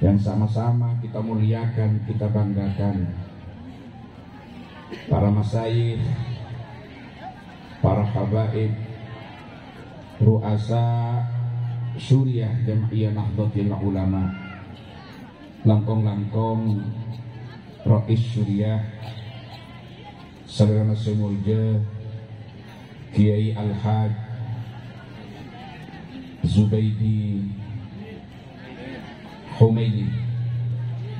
yang sama-sama kita muliakan, kita banggakan. Para masyayikh, para habaib, ru'asa Suriah Jam'iyah Nahdlatul Ulama, langkong-langkong Rais Suriah Saudara Semulja Kiai Al-Haj Zubaidi Humaini,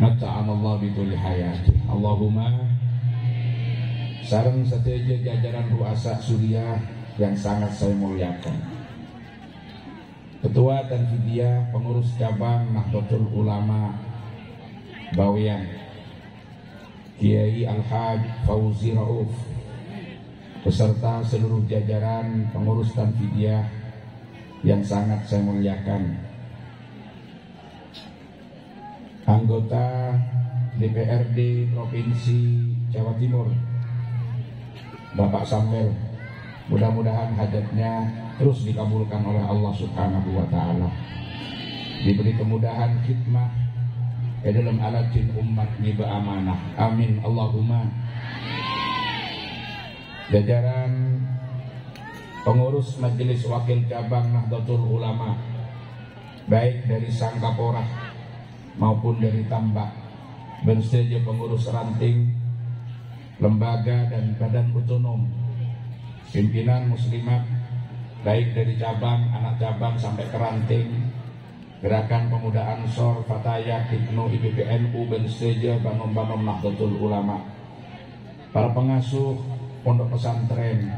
mata'anallah bituli hayati. Allahumma sareng sateja jajaran ru'asa Suriah yang sangat saya muliakan, Ketua Tanfidiyah Pengurus Cabang Nahdlatul Ulama Bawean Kiai Al-Haj Fauzi Rauf, beserta seluruh jajaran pengurus Tanfidiyah yang sangat saya muliakan, anggota DPRD Provinsi Jawa Timur Bapak Samuel, mudah-mudahan hajatnya terus dikabulkan oleh Allah Subhanahu wa Ta'ala, diberi kemudahan khidmah dalam alatin umat niba amanah, amin Allahumma. Jajaran pengurus Majelis Wakil Cabang Nahdlatul Ulama, baik dari Sangkapora maupun dari Tambak, bersedia pengurus ranting, lembaga dan badan otonom, pimpinan muslimat baik dari cabang, anak cabang sampai ke ranting, Gerakan Pemuda Ansor, Fatayat, Ibnu, IPPNU, bersedia banom-banom Nahdlatul Ulama, para pengasuh pondok pesantren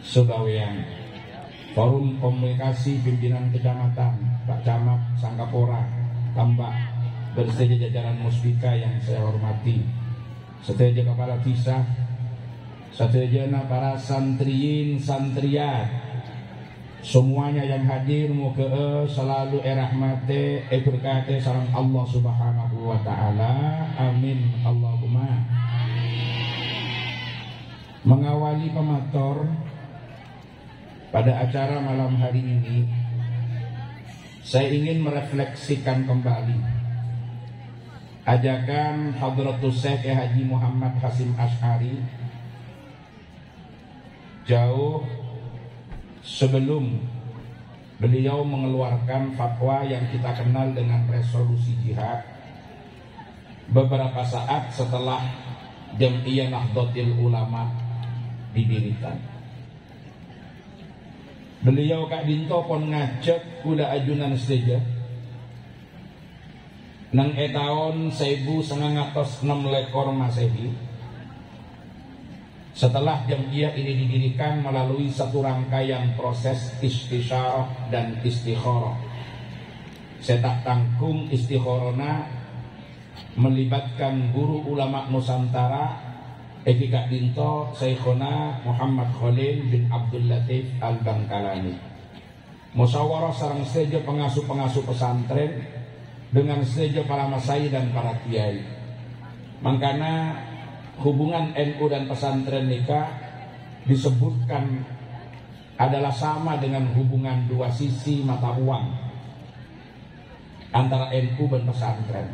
Sebawean, forum komunikasi pimpinan kecamatan, Pak Camat, Sangkapora, Tambak, bersedia jajaran muspika yang saya hormati, seteja kepala kisah, setejana para santriin, santriat, semuanya yang hadir, moga selalu rahmate, berkate salam Allah Subhanahu wa Ta'ala, amin Allahumma. Mengawali pemator pada acara malam hari ini, saya ingin merefleksikan kembali ajakan Hadratus Syekh Haji Muhammad Hasyim Asy'ari jauh sebelum beliau mengeluarkan fatwa yang kita kenal dengan resolusi jihad, beberapa saat setelah Jam'iyah Nahdlatul Ulama didirikan. Beliau Kak Dinto pun ngajak kula ajunan seja nang tahun 1906 Masehi, setelah Jam'iyah ini didirikan melalui satu rangkaian proses istisyarah dan istikharah. Setak tangkung istikharana melibatkan guru ulama Nusantara Eki Kak Dinto, Syekhona Muhammad Khalil bin Abdul Latif Al-Bangkalani. Musyawarah sareng seja pengasuh-pengasuh pesantren dengan seja para masai dan para kiai. Mangkana hubungan NU dan pesantren nikah disebutkan adalah sama dengan hubungan dua sisi mata uang antara NU dan pesantren.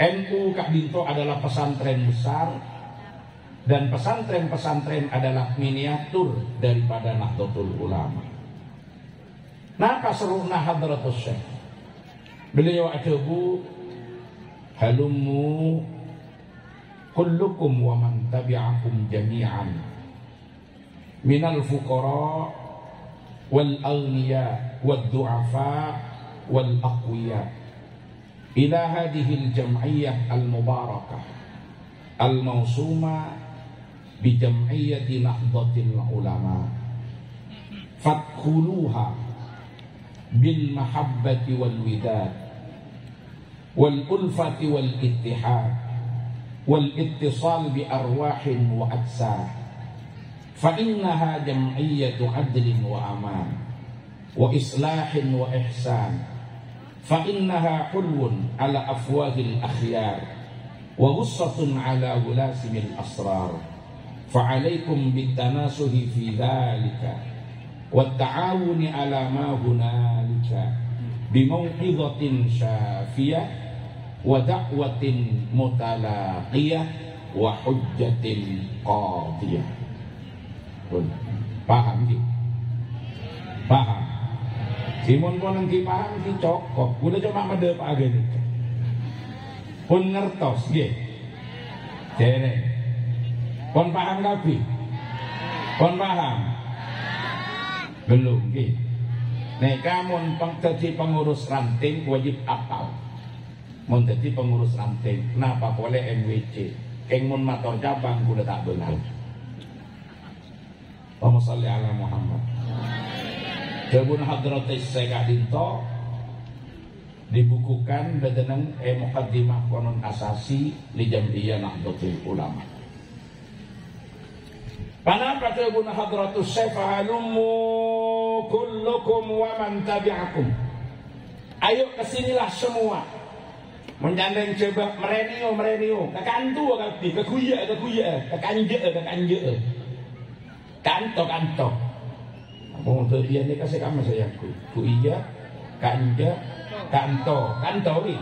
NU Kak Dinto adalah pesantren besar dan pesantren-pesantren adalah miniatur daripada Nahdlatul Ulama. Nah, kasruhna Hadratus Syekh, beliau ajabu halummu kullukum wa man tabi'akum jami'an minal fuqara wal aghniya wad du'afa wal aqwiya ila hadhil jam'iyyah al mubarakah al mausuma bi jam'iyyati Nahdlatul Ulama fadkhuluha bil mahabbati wal widad wal ulfati wal ittihad wal ittisal bi arwahin wa ajsad fa innaha jam'iyyatu adlin wa aman wa islahin wa ihsan fa innaha hulwun ala afwahil akhyar wa ghussatun ala wulasimil asrar fa alaikum bitanasuhi fi dhalika wa ta'awuni ala ma hunalika bimau'izatin syafiyah wa da'watin mutalaqiyah wa hujjatin qadiyah. Paham ki? Paham. Simon pun nengki paham ki cokok. Udah cuma medep agen. Pun ngertos nggih. Dereng. Pun paham kabeh. Pun paham. Belum nggih. Nek kamu dadi pengurus ranting wajib apal. Mun dadi pengurus ranting, kenapa boleh MWC? Keng mun motor cabang kudu tak benar. Allahumma sholli ala Muhammad. Jabun hadratis Syekh Dinto dibukukan bedeneng muqaddimah konon asasi li Jam'iyah Nahdlatul Ulama. Panapa jabun hadratus Syekh halumu kullukum wa man tabi'akum. Ayo kesinilah semua. Menjandeng coba merenio kekantu kabeh keguya kekanje kanto mau dia ni kasih kamu sayangku ku iya kanja kanto wakapi.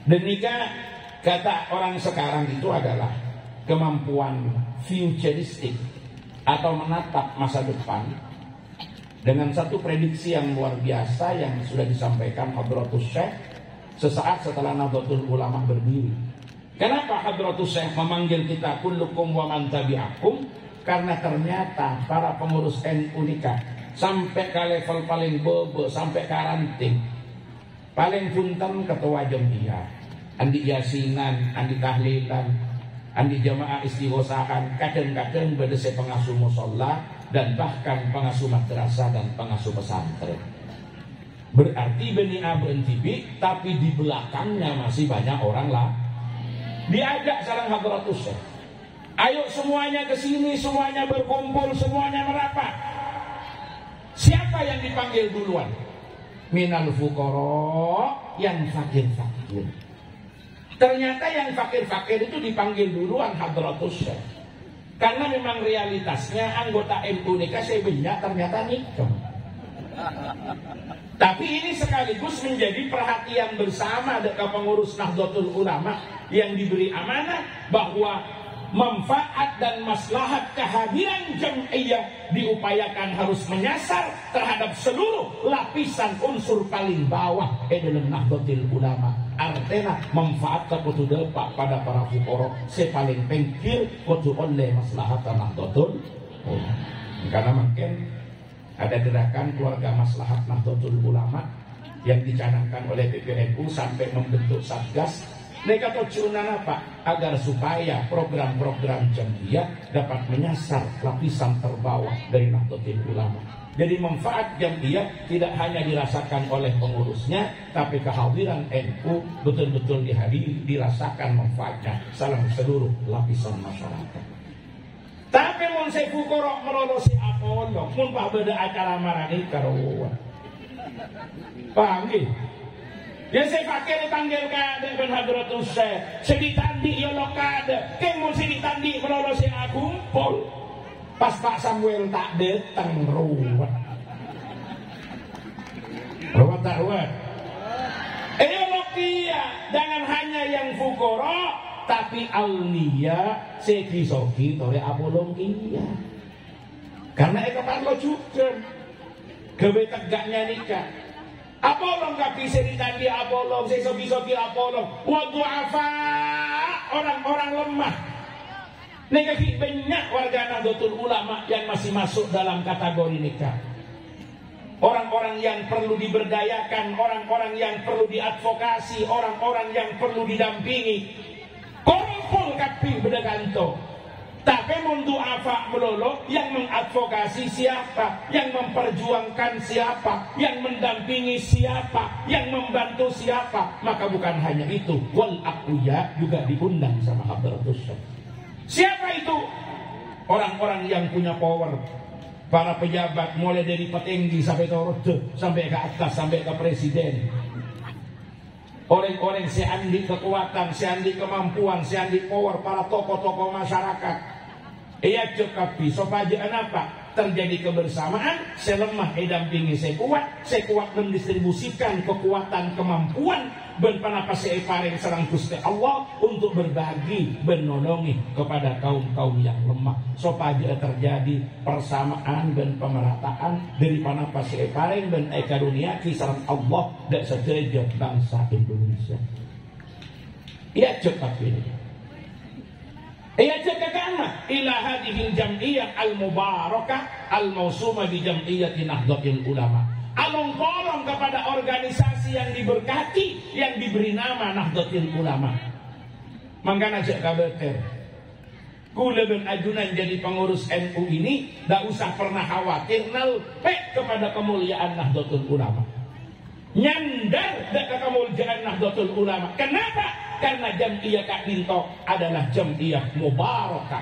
Demikian kata orang sekarang itu adalah kemampuan futuristik atau menatap masa depan dengan satu prediksi yang luar biasa yang sudah disampaikan Hadratus Syekh sesaat setelah Nahdlatul Ulama berdiri. Kenapa Hadratus Syekh memanggil kita kullukum wa man tabi'akum? Karena ternyata para pengurus NU nikah sampai ke level paling bobo, sampai ke ranting. Paling punten ketua Jam'iyah, andi yasinan, andi tahlilan, andi jamaah istighosahan, kadang-kadang bedese pengasuh musholla dan bahkan pengasuh madrasah dan pengasuh pesantren. Berarti Beni A berhenti B, tapi di belakangnya masih banyak orang lah. Diajak sareng Hadratus Syekh. Ayo semuanya ke sini, semuanya berkumpul, semuanya merapat. Siapa yang dipanggil duluan? Minal fuqara, yang fakir-fakir. Ternyata yang fakir-fakir itu dipanggil duluan Hadratus Syekh. Karena memang realitasnya anggota NU nikah sebenarnya ternyata nikah. Tapi ini sekaligus menjadi perhatian bersama dekat pengurus Nahdlatul Ulama yang diberi amanah bahwa manfaat dan maslahat kehadiran Jam'iyah diupayakan harus menyasar terhadap seluruh lapisan unsur paling bawah dalam Nahdlatul Ulama. Artinya manfaat kudu dapat pada para fuqara sepaling pengkir kudu oleh maslahat Nahdlatul Ulama. Karena mungkin ada gerakan keluarga maslahat Nahdlatul Ulama yang dicanangkan oleh PBNU sampai membentuk satgas. Mereka tujuan apa? Agar supaya program-program Jam'iyah dapat menyasar lapisan terbawah dari Nahdlatul Ulama. Jadi manfaat Jam'iyah tidak hanya dirasakan oleh pengurusnya, tapi kehadiran NU betul-betul dihadiri, dirasakan manfaatnya salah seluruh lapisan masyarakat. Tapi mun saya fuqara melolosi Apollo, mun pak beda acara marani karo. Paham nggih? Ya saya pakai dipanggil kade ben Hadratus Syekh. Seditandi ya lo kade. Keng mun seditandi melolosi kumpul. Pas Pak Samuel tak datang ruwet. Ruwet. Lo kia, jangan hanya yang fuqara tapi aulia segi-sogi tore Apollo kia. Karena itu perlu juga gawe tegaknya nikah. Apollo nggak bisa ditandi Apollo, sesogi-sogi Apollo. Wa du'afa, orang-orang lemah. Negatif banyak warga Nahdlatul Ulama yang masih masuk dalam kategori nikah. Orang-orang yang perlu diberdayakan, orang-orang yang perlu diadvokasi, orang-orang yang perlu didampingi. Kumpul kapi bedaganto. Tapi mundu afa melolo yang mengadvokasi siapa, yang memperjuangkan siapa, yang mendampingi siapa, yang membantu siapa. Maka bukan hanya itu, wal aqwiya juga diundang sama Hadratus Syekh. Siapa itu? Orang-orang yang punya power. Para pejabat mulai dari petinggi sampai ke rode, sampai ke atas, sampai ke presiden. Orang-orang seandi kekuatan, seandi kemampuan, seandi power, para tokoh-tokoh masyarakat Ia cukup supaya apa? Terjadi kebersamaan, saya lemah dampingi saya kuat mendistribusikan kekuatan kemampuan ben panapa saya paring sareng Gusti Allah untuk berbagi menolongi kepada kaum-kaum yang lemah supaya terjadi persamaan dan pemerataan dari panapa saya paring ben karunia sareng Allah dan sedaya bangsa Indonesia. Ia cukup ini. Ia cakapkan ila hadhil jam'iyyah al-mubarakah al-mausumah bi jam'iyyati Nahdlatul Ulama. Alung tolong kepada organisasi yang diberkati yang diberi nama Nahdlatul Ulama. Mangkana cek kabeter. Kula ben ajunan jadi pengurus NU ini tak usah pernah khawatir nalpek kepada kemuliaan Nahdlatul Ulama. Nyandar ke kemuliaan Nahdlatul Ulama. Kenapa? Karena jam'iyah Kak Dinto adalah jam'iyah mubarakah.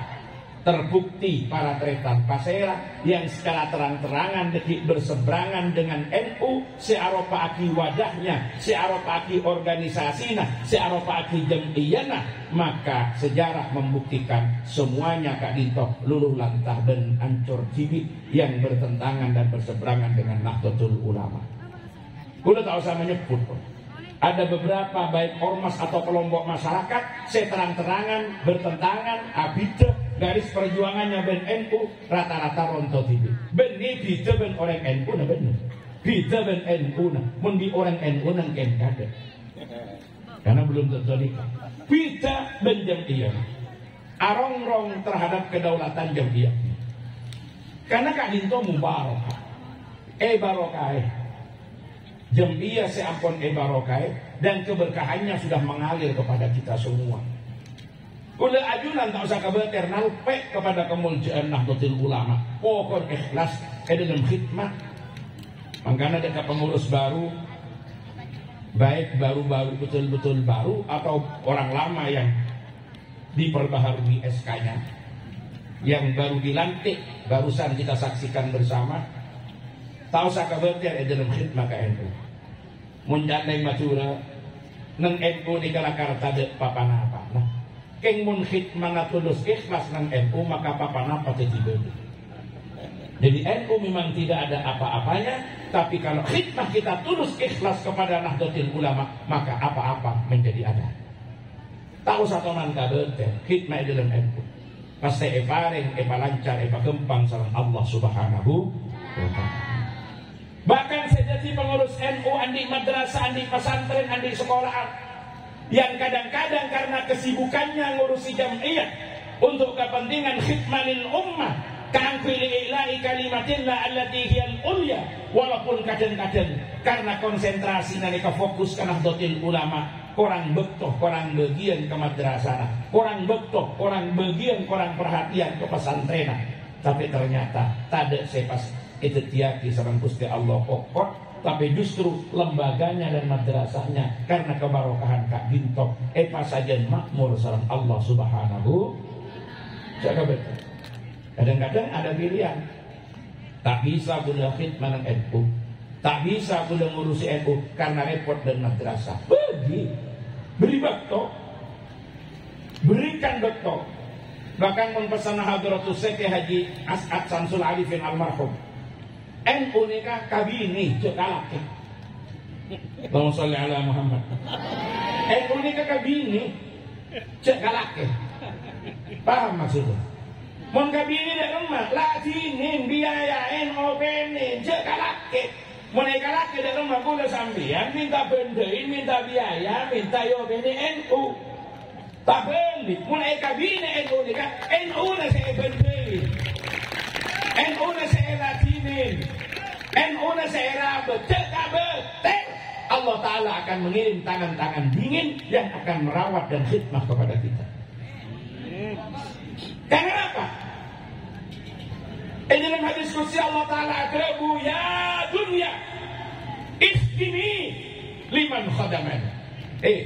Terbukti para tretan pasera yang secara terang-terangan detik berseberangan dengan NU, searopa aki wadahnya, searopa aki organisasinya, searopa aki jam'iyahna, maka sejarah membuktikan semuanya Kak Dinto luluh lantah dan ancur cibit yang bertentangan dan berseberangan dengan Nahdlatul Ulama. Udah tak usah menyebut. Ada beberapa baik ormas atau kelompok masyarakat saya terang-terangan bertentangan abidah garis perjuangannya ben NU rata-rata rontok tibi. Ben ini bida ben orang NU na bener. Bida ben NU na mun di orang NU nang ken kada. Karena belum terjadi. Bida ben jam'iyah. Arong-rong terhadap kedaulatan jam'iyah. Karena Kak Dinto mubarakah. Barokah. Jam'iyah seampun barokai dan keberkahannya sudah mengalir kepada kita semua. Ulah ajunan tak usah kabeter nalpek kepada kemuliaan Nahdlatul Ulama. Pokok ikhlas dalam khidmat. Makanya dekat pengurus baru, baik baru-baru betul-betul baru atau orang lama yang diperbaharui SK-nya, yang baru dilantik, barusan kita saksikan bersama. Tak usah kabeter dalam khidmat ke NU. Munjat nang Madura nang NU di Kalakarta de papanapa. Nah, keng mun khidmat tulus ikhlas nang NU maka papanapa tiba. Jadi NU memang tidak ada apa-apanya, tapi kalau khidmat kita tulus ikhlas kepada Nahdlatul Ulama, maka apa-apa menjadi ada. Tak usah tonan kabeter khidmat dalam NU. Pasti paring lancar gempang sareng Allah Subhanahu wa taala. Bahkan sejati pengurus NU, andi madrasah, andi pesantren, andi sekolahan yang kadang-kadang karena kesibukannya ngurusi jam'iyah untuk kepentingan khidmatil ummah ka'angkili ilahi kalimatillah allati hiyal ulya, walaupun kadang-kadang karena konsentrasi nalika fokus ke Nahdlatul Ulama kurang betul, kurang bagian ke madrasah, kurang betul, kurang bagian, kurang perhatian ke pesantren. Tapi ternyata tak ada sepas itu tiaki sareng Gusti Allah pokok, tapi justru lembaganya dan madrasahnya karena kebarokahan Kak Dinto saja makmur sareng Allah Subhanahu. Jaga betul. Kadang-kadang ada pilihan. Tak bisa kuda khidmat nang NU, tak bisa kuda ngurusi NU karena repot dan madrasah. Beri betul, berikan betul. Bahkan mempesan Hadratus Syekh Haji As'ad Samsul Arifin almarhum. NU nikah kabini cek kalake. Allahumma sholli ala Muhammad. NU nikah kabini cek kalake. Paham maksudnya? Mun kabini dak rumah latinin biayain openin cek kalake. Mun kalake dak rumah kula sampean minta bendein, minta biaya, minta yo bene NU. Tak beli. Mun kabini NU nikah, NU na saya bendein. NU na saya latinin, NU na saya rabet, cek Allah Ta'ala akan mengirim tangan-tangan dingin yang akan merawat dan khidmat kepada kita. Karena apa? Dalam hadis qudsi Allah Ta'ala adabu ya dunia iskini liman khadaman.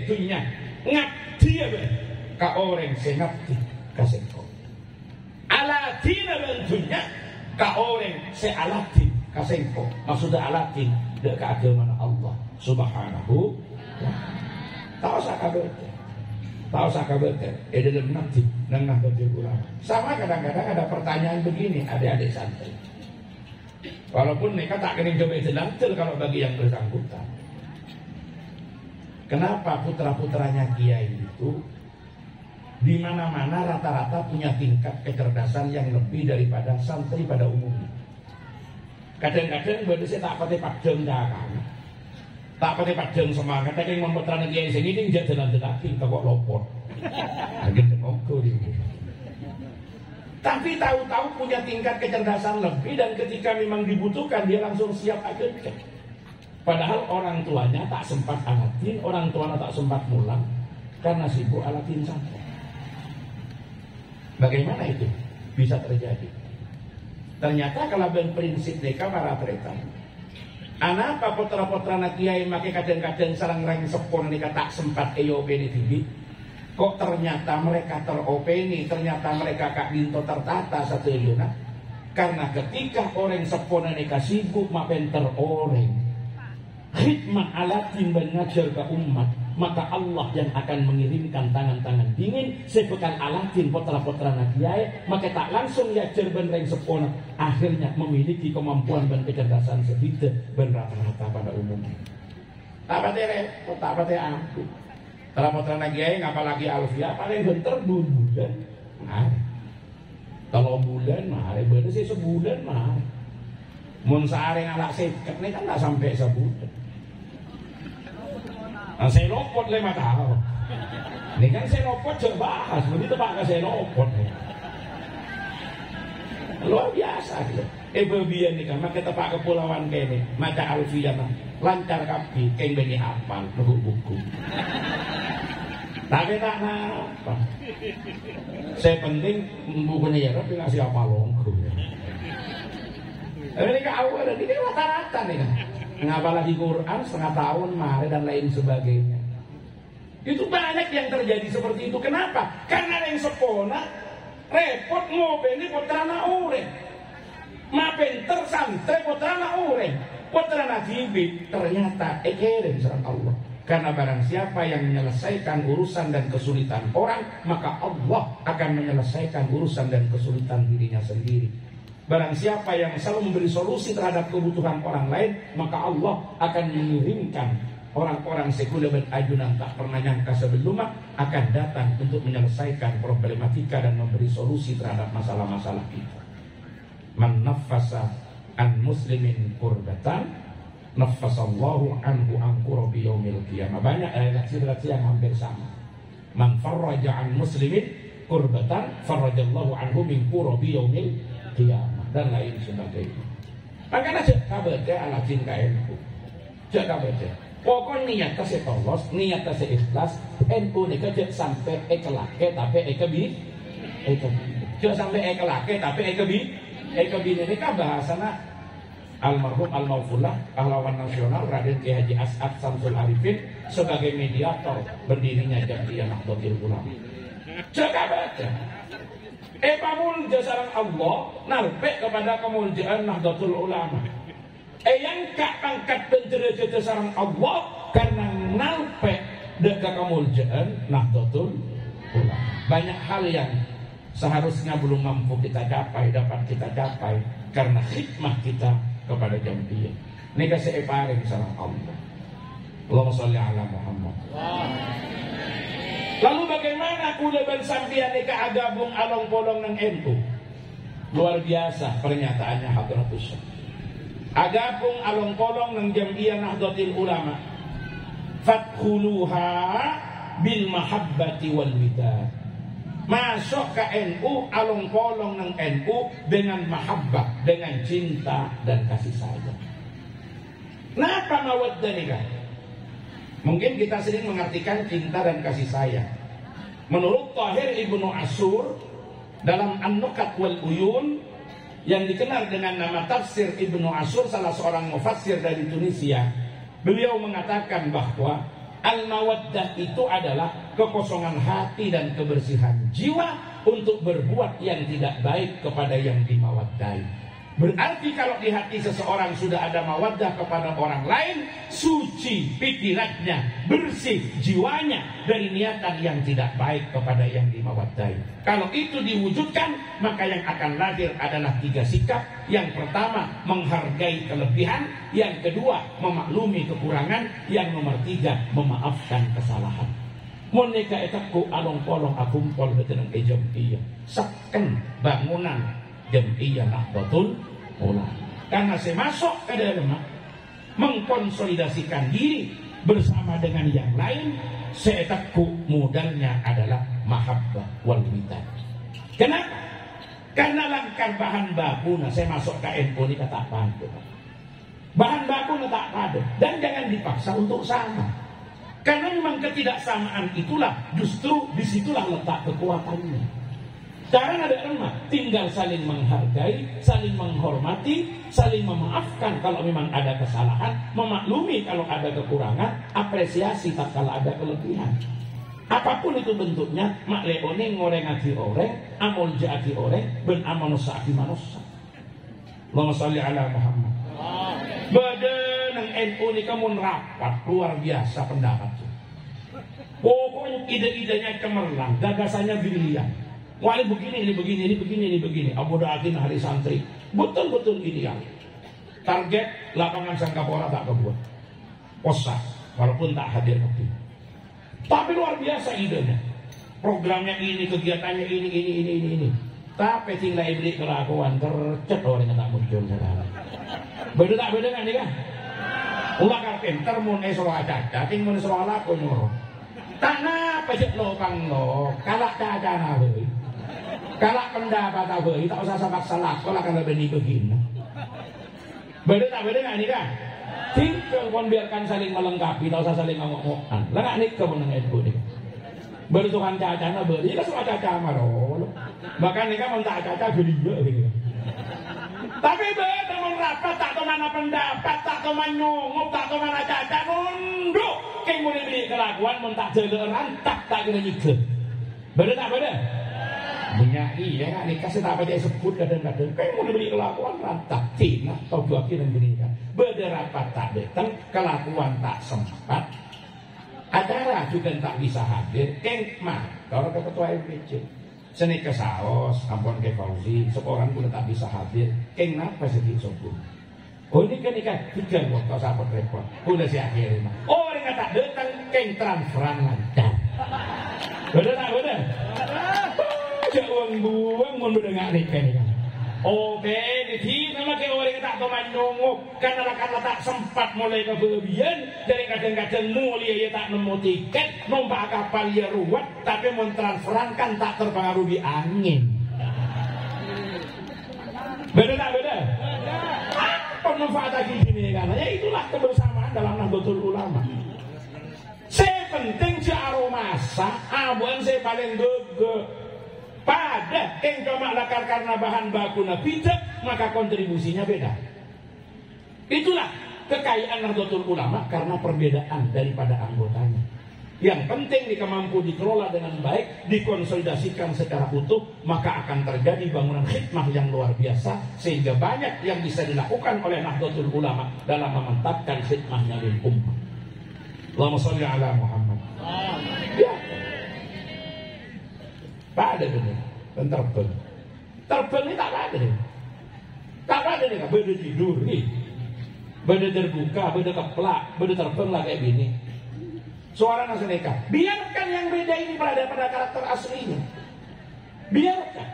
Dunia ngabdi ya ka orang sengabdi kasengko. Ala dina dan dunia ka orang sealatin kasengko. Maksudnya alatin dek keagamaan Allah Subhanahu wa ta'ala. Tak usah kabar. tahu sakabeter, dalam nanti nang Nahdlatul Ulama. Sama kadang-kadang ada pertanyaan begini, adik-adik santri. Walaupun mereka tak kena coba jelantel kalau bagi yang bersangkutan. Kenapa putra-putranya kiai itu di mana-mana rata-rata punya tingkat kecerdasan yang lebih daripada santri pada umumnya? Kadang-kadang baru saya tak pakai padang dagang, tak pakai padang semangat. Tapi yang mempunyai kiai sini ini dia jalan-jalan kok lopot. Agak ngoko dia. Tapi tahu-tahu punya tingkat kecerdasan lebih dan ketika memang dibutuhkan dia langsung siap aja. Padahal orang tuanya tak sempat alatin, orang tuanya tak sempat mulang karena sibuk alatin sampai. Bagaimana itu bisa terjadi? Ternyata kalau prinsip mereka para tretan. Anapa putra-putra nak kiai make kadang-kadang sarang reng sepon nika tak sempat EOP di TV. Kok ternyata mereka teropeni, ternyata mereka kak dinto tertata satu yuna. Karena ketika orang sepon nika sibuk mapen teroreng. Khidmat alatin mengajar ke umat, maka Allah yang akan mengirimkan tangan-tangan dingin sepekan alatin putra-putra nakiai, maka tak langsung ya jerben reng sepona akhirnya memiliki kemampuan dan kecerdasan sedikit ben rata-rata pada umumnya. Tak pate aku. Putra-putra nakiai ngapalagi Alfia paling bentar bulan. Nah, kalau bulan mah, bener sih sebulan mah. Mun sehari ngalak seket nih kan tak sampai sebulan. Nah, saya lopot 5 tahun. Ini kan saya lopot coba bahas, begitu Pak saya lopot. Luar biasa gitu. Bebian nih kan, maka tepak kepulauan kene, maca Alfiyah lancar kapi, keng beni hafal, buku. Tapi tak apa. Saya penting bukunya ya, tapi ngasih apa longku. Ini ke awal, ini rata-rata nih kan. Apalagi Quran setengah tahun, mari dan lain sebagainya. Itu banyak yang terjadi seperti itu. Kenapa? Karena yang sepona repot ngopeni putrana ureng. Mapenter santai putrana ureng. Putrana bibit ternyata ekereng serang Allah. Karena barang siapa yang menyelesaikan urusan dan kesulitan orang, maka Allah akan menyelesaikan urusan dan kesulitan dirinya sendiri. Barang siapa yang selalu memberi solusi terhadap kebutuhan orang lain, maka Allah akan mengirimkan orang-orang sekuler ajunan tak pernah nyangka sebelumnya akan datang untuk menyelesaikan problematika dan memberi solusi terhadap masalah-masalah kita. Man naffasa an muslimin kurbatan naffasallahu anhu an kurbi yaumil qiyamah. Banyak redaksi-redaksi yang hampir sama. Man farraja an muslimin kurbatan farrajallahu anhu min kurbi yaumil qiyamah dan lain sebagainya. Makanya cek kabaca alatin KNU. Cek kabaca. Pokoknya niat kasih tolos, niat kasih ikhlas. NU ni cek sampai ekelake tapi ekebi. Cek sampai ekelake tapi ekebi. Ekebi ini kan bahasana almarhum al-Maufullah pahlawan nasional Raden Ki Haji As'ad Samsul Arifin sebagai mediator berdirinya Jam'iyah Nahdlatul Ulama. Cek kabaca. Pamulja sarang Allah nalpek kepada kemuljaan Nahdlatul Ulama. Yang kak angkat penderajat sarang Allah karena nalpek dekat kemuljaan Nahdlatul Ulama. Banyak hal yang seharusnya belum mampu kita capai dapat kita capai karena khidmah kita kepada Jam'iyah. Ini kasih eparing sarang Allah. Allahumma sholli ala Muhammad. Lalu bagaimana kulaban sampian nika agabung along polong ng NU? Luar biasa pernyataannya Hadratus Syekh. Agabung along polong ng Jam'iyah Nahdlatul Ulama. Fadkhuluha bil mahabbati wal widad. Masuk ke NU along polong ng NU dengan mahabbah, dengan cinta dan kasih sayang. Napa mawaddah nika? Mungkin kita sering mengartikan cinta dan kasih sayang. Menurut Tahir Ibnu Asyur dalam An-Nukat wal Uyun yang dikenal dengan nama Tafsir Ibnu Asyur, salah seorang mufassir dari Tunisia, beliau mengatakan bahwa al-mawaddah itu adalah kekosongan hati dan kebersihan jiwa untuk berbuat yang tidak baik kepada yang dimawaddai. Berarti kalau di hati seseorang sudah ada mawaddah kepada orang lain, suci pikirannya, bersih jiwanya dari niatan yang tidak baik kepada yang dimawaddahi. Kalau itu diwujudkan, maka yang akan lahir adalah 3 sikap. Yang pertama, menghargai kelebihan. Yang kedua, memaklumi kekurangan. Yang nomor 3, memaafkan kesalahan. Moneka etakku along polong akumpol betenang jam'iyah. Seken bangunan jam'iyah Nahdlatul Ulama. Karena saya masuk ke dalam mengkonsolidasikan diri bersama dengan yang lain, saya takut modalnya adalah mahabbah wal witan. Kenapa? Karena langkah bahan baku, saya masuk ke NU ini kata apa? Bahan baku tak ada, dan jangan dipaksa untuk sama. Karena memang ketidaksamaan itulah justru disitulah letak kekuatannya. Sekarang ada emak, tinggal saling menghargai, saling menghormati, saling memaafkan kalau memang ada kesalahan, memaklumi kalau ada kekurangan, apresiasi tak kalau ada kelebihan. Apapun itu bentuknya, mak leone ngoreng hati orang, amol jati orang, ben amanusa hati manusia. Allahumma sholli ala Muhammad. Badan NU ini kamu rapat luar biasa pendapat. Pokoknya ide-idenya cemerlang, gagasannya brilian. Wah ini begini, ini begini, ini begini, ini begini. Abu Dhatin hari santri, betul-betul ideal. Target lapangan Sangkapura tak kebuat. Posa, walaupun tak hadir kopi. Tapi luar biasa idenya. Programnya ini, kegiatannya ini. Tapi tinggal ibrik kelakuan tercet orang yang tak muncul sekarang. Beda tak beda kan ini kan? Ulah karpen termun esroh caca, tinggal esroh laku nyuruh. Tanah pejek lo kang lo, kalak caca nabi. Kalak pendapat apa, tak usah paksa laku lah kalau begini. Beda tak beda kan ini kan? Tinggal pun biarkan saling melengkapi, tak usah saling ngomong-ngomongan. Lah nggak nikah pun dengan itu nih. Bertukan caca nabi, ini kan semua caca marol. Bahkan nikah mentak caca gelia gitu. Tapi beda merapat tak tahu mana pendapat, tak tahu mana nyongok, tak tahu mana caca nunduk. Kayak mulai beli kelakuan mentak jeleran tak kena nyikir. Beda tak beda? Punya iya kan nikah saya tak apa dia sebut kadang-kadang kayak mulai beli kelakuan rantak tina atau dua kira berikan. Beda rapat tak datang, kelakuan tak sempat. Acara juga tak bisa hadir. Kengmah kalau ketua RPC. Seni ke saos, ampun ke Fauzi, seorang pun tak bisa hadir. Keng napa sedih sobun? Oh ini kan nikah 3 waktu sahabat repot. Udah si akhirnya. Oh orang tak datang, keng transferan lancar. Bener tak bener? Cak uang buang mau mendengar nikah ni kan. Oke, di sini nama ke orang tak tahu nyongok karena tak sempat mulai keberlebihan dari kadang-kadang mulia ya tak nemu tiket, numpak kapal ya ruwet, tapi mau transferan kan tak terpengaruh di angin. Beda tak beda? Apa manfaat gini kan? Ya itulah kebersamaan dalam Nahdlatul Ulama. Saya penting si aromasa, abuan saya paling gege. Pada yang cuma lakar karena bahan baku tidak, maka kontribusinya beda. Itulah kekayaan Nahdlatul Ulama karena perbedaan daripada anggotanya. Yang penting jika mampu dikelola dengan baik, dikonsolidasikan secara utuh, maka akan terjadi bangunan khidmah yang luar biasa, sehingga banyak yang bisa dilakukan oleh Nahdlatul Ulama dalam memantapkan khidmahnya lil ummah. Allahumma sholli ala Muhammad. Ya. Tak ada benar, dan terbang. Terbang ini tak ada. Tak ada nih, beda tidur nih, beda terbuka, beda keplak, beda terbang lah kayak gini. Suara nasi mereka. Biarkan yang beda ini berada pada karakter aslinya. Biarkan.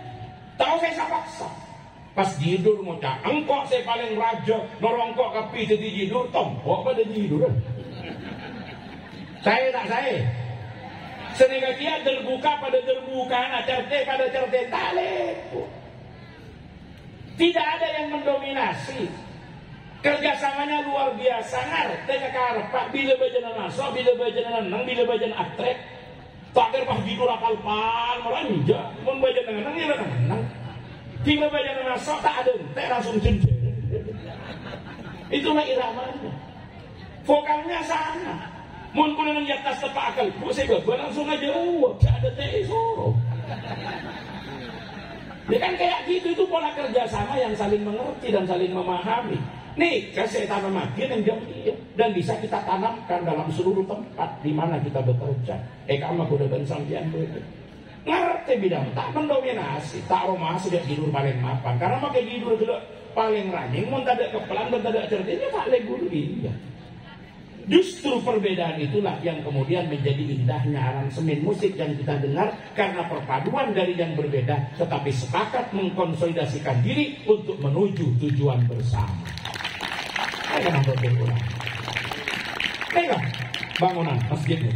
Tahu saya paksa. Pas tidur mau cak, engkau saya paling raja, norongkok kepi jadi tidur, tompok pada tidur. Saya tak saya. Senega dia terbuka pada terbuka, certe pada certe tale. Tidak ada yang mendominasi. Kerjasamanya luar biasa. Ngerti karepak bila bajanan naso, bila bajanan nang, bila bajanan atrek. Takdir pas tidur akal pan, melanja. Mun bajanan nang, ya nang. Bila bajanan naso tak ada, tak langsung jenjer. Itulah iramanya. Vokalnya sama. Mun kulinan di atas tepak akal, saya langsung aja uap, ada teh soro. Ya kan kayak gitu, itu pola kerjasama yang saling mengerti dan saling memahami. Nih, kasih tanam makin yang jauh dia. Dan bisa kita tanamkan dalam seluruh tempat di mana kita bekerja. Kamu udah bensampian begitu. Ngerti bidang tak mendominasi, tak romasi dia tidur paling mapan. Karena pakai tidur dulu paling rajin, mau tak ada kepelan, mau tak ada cerdik, dia tak boleh guru dia. Justru perbedaan itulah yang kemudian menjadi indahnya aransemen musik yang kita dengar, karena perpaduan dari yang berbeda tetapi sepakat mengkonsolidasikan diri untuk menuju tujuan bersama. Tengok bangunan masjidnya,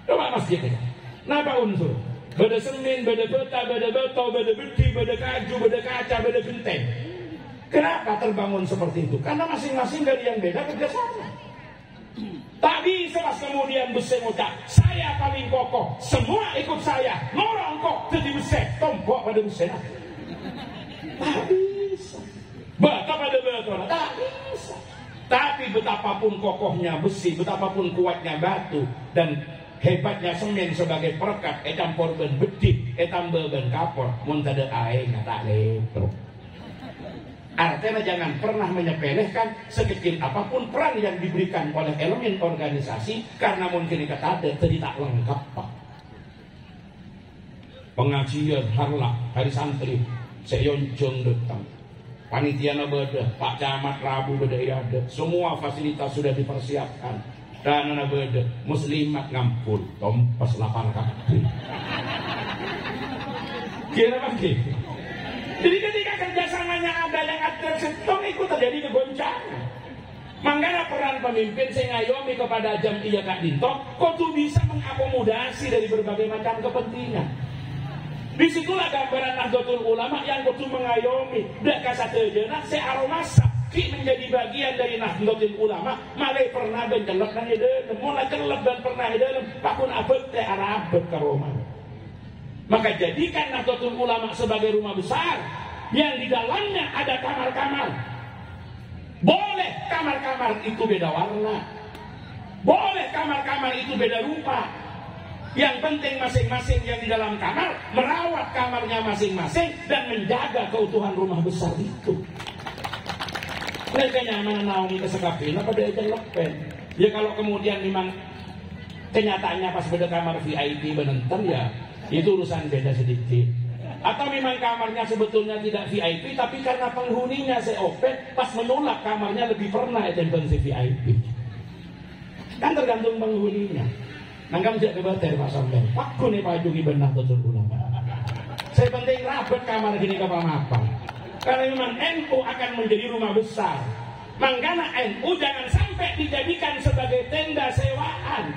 coba masjidnya. Napa unsur? Beda semen, beda beta, beda beto, beda beti, beda kaju, beda kaca, beda genteng. Kenapa terbangun seperti itu? Karena masing-masing dari yang beda kerjasama. Tak bisa pas kemudian besi ngucap, saya paling kokoh, semua ikut saya, norong kok jadi besi, tombok pada besi. Tak bisa. Bata pada beton, tak bisa. Tapi betapapun kokohnya besi, betapapun kuatnya batu, dan hebatnya semen sebagai perekat, campur ben bedit, tambah ben kapur, mun tada aing tak letro. Artinya jangan pernah menyepelekan sekecil apapun peran yang diberikan oleh elemen organisasi, karena mungkin kata ada tadi tak lengkap pak. Pengajian harlah hari santri seyoncong datang, panitia beda, Pak Camat Rabu beda ada, semua fasilitas sudah dipersiapkan. Dan anak beda muslimat ngampul tompas 8 kaki. Kira bagi. Jadi ketika kerjasamanya ada yang atur setong, ikut terjadi kegoncangan. Manggana peran pemimpin saya ngayomi kepada jam iya Kak Dinto, kok tuh bisa mengakomodasi dari berbagai macam kepentingan. Disitulah gambaran Nahdlatul Ulama yang kudu mengayomi. Dak kasateujeuna se aromasa ki menjadi bagian dari Nahdlatul Ulama, malai pernah dan kelep nang edeun, mulai kelep dan pernah edeun, pakun abet teh arabet ka Roma. Maka jadikan Nahdlatul Ulama sebagai rumah besar yang di dalamnya ada kamar-kamar. Boleh kamar-kamar itu beda warna, boleh kamar-kamar itu beda rupa. Yang penting masing-masing yang di dalam kamar merawat kamarnya masing-masing dan menjaga keutuhan rumah besar itu. Mereka nyaman naungi kesekapin apa dia lepen. Ya kalau kemudian memang kenyataannya pas beda kamar VIP benenten, ya itu urusan beda sedikit. Atau memang kamarnya sebetulnya tidak VIP, tapi karena penghuninya COP, pas menolak kamarnya lebih pernah intensi VIP. Kan tergantung penghuninya. Nangkam jak debater Pak Sampai. Aku nih Pak Jugi benar Nahdlatul Ulama. Saya penting rapat kamar gini ke Pamapang. Karena memang NU akan menjadi rumah besar. Mangkana NU jangan sampai dijadikan sebagai tenda sewaan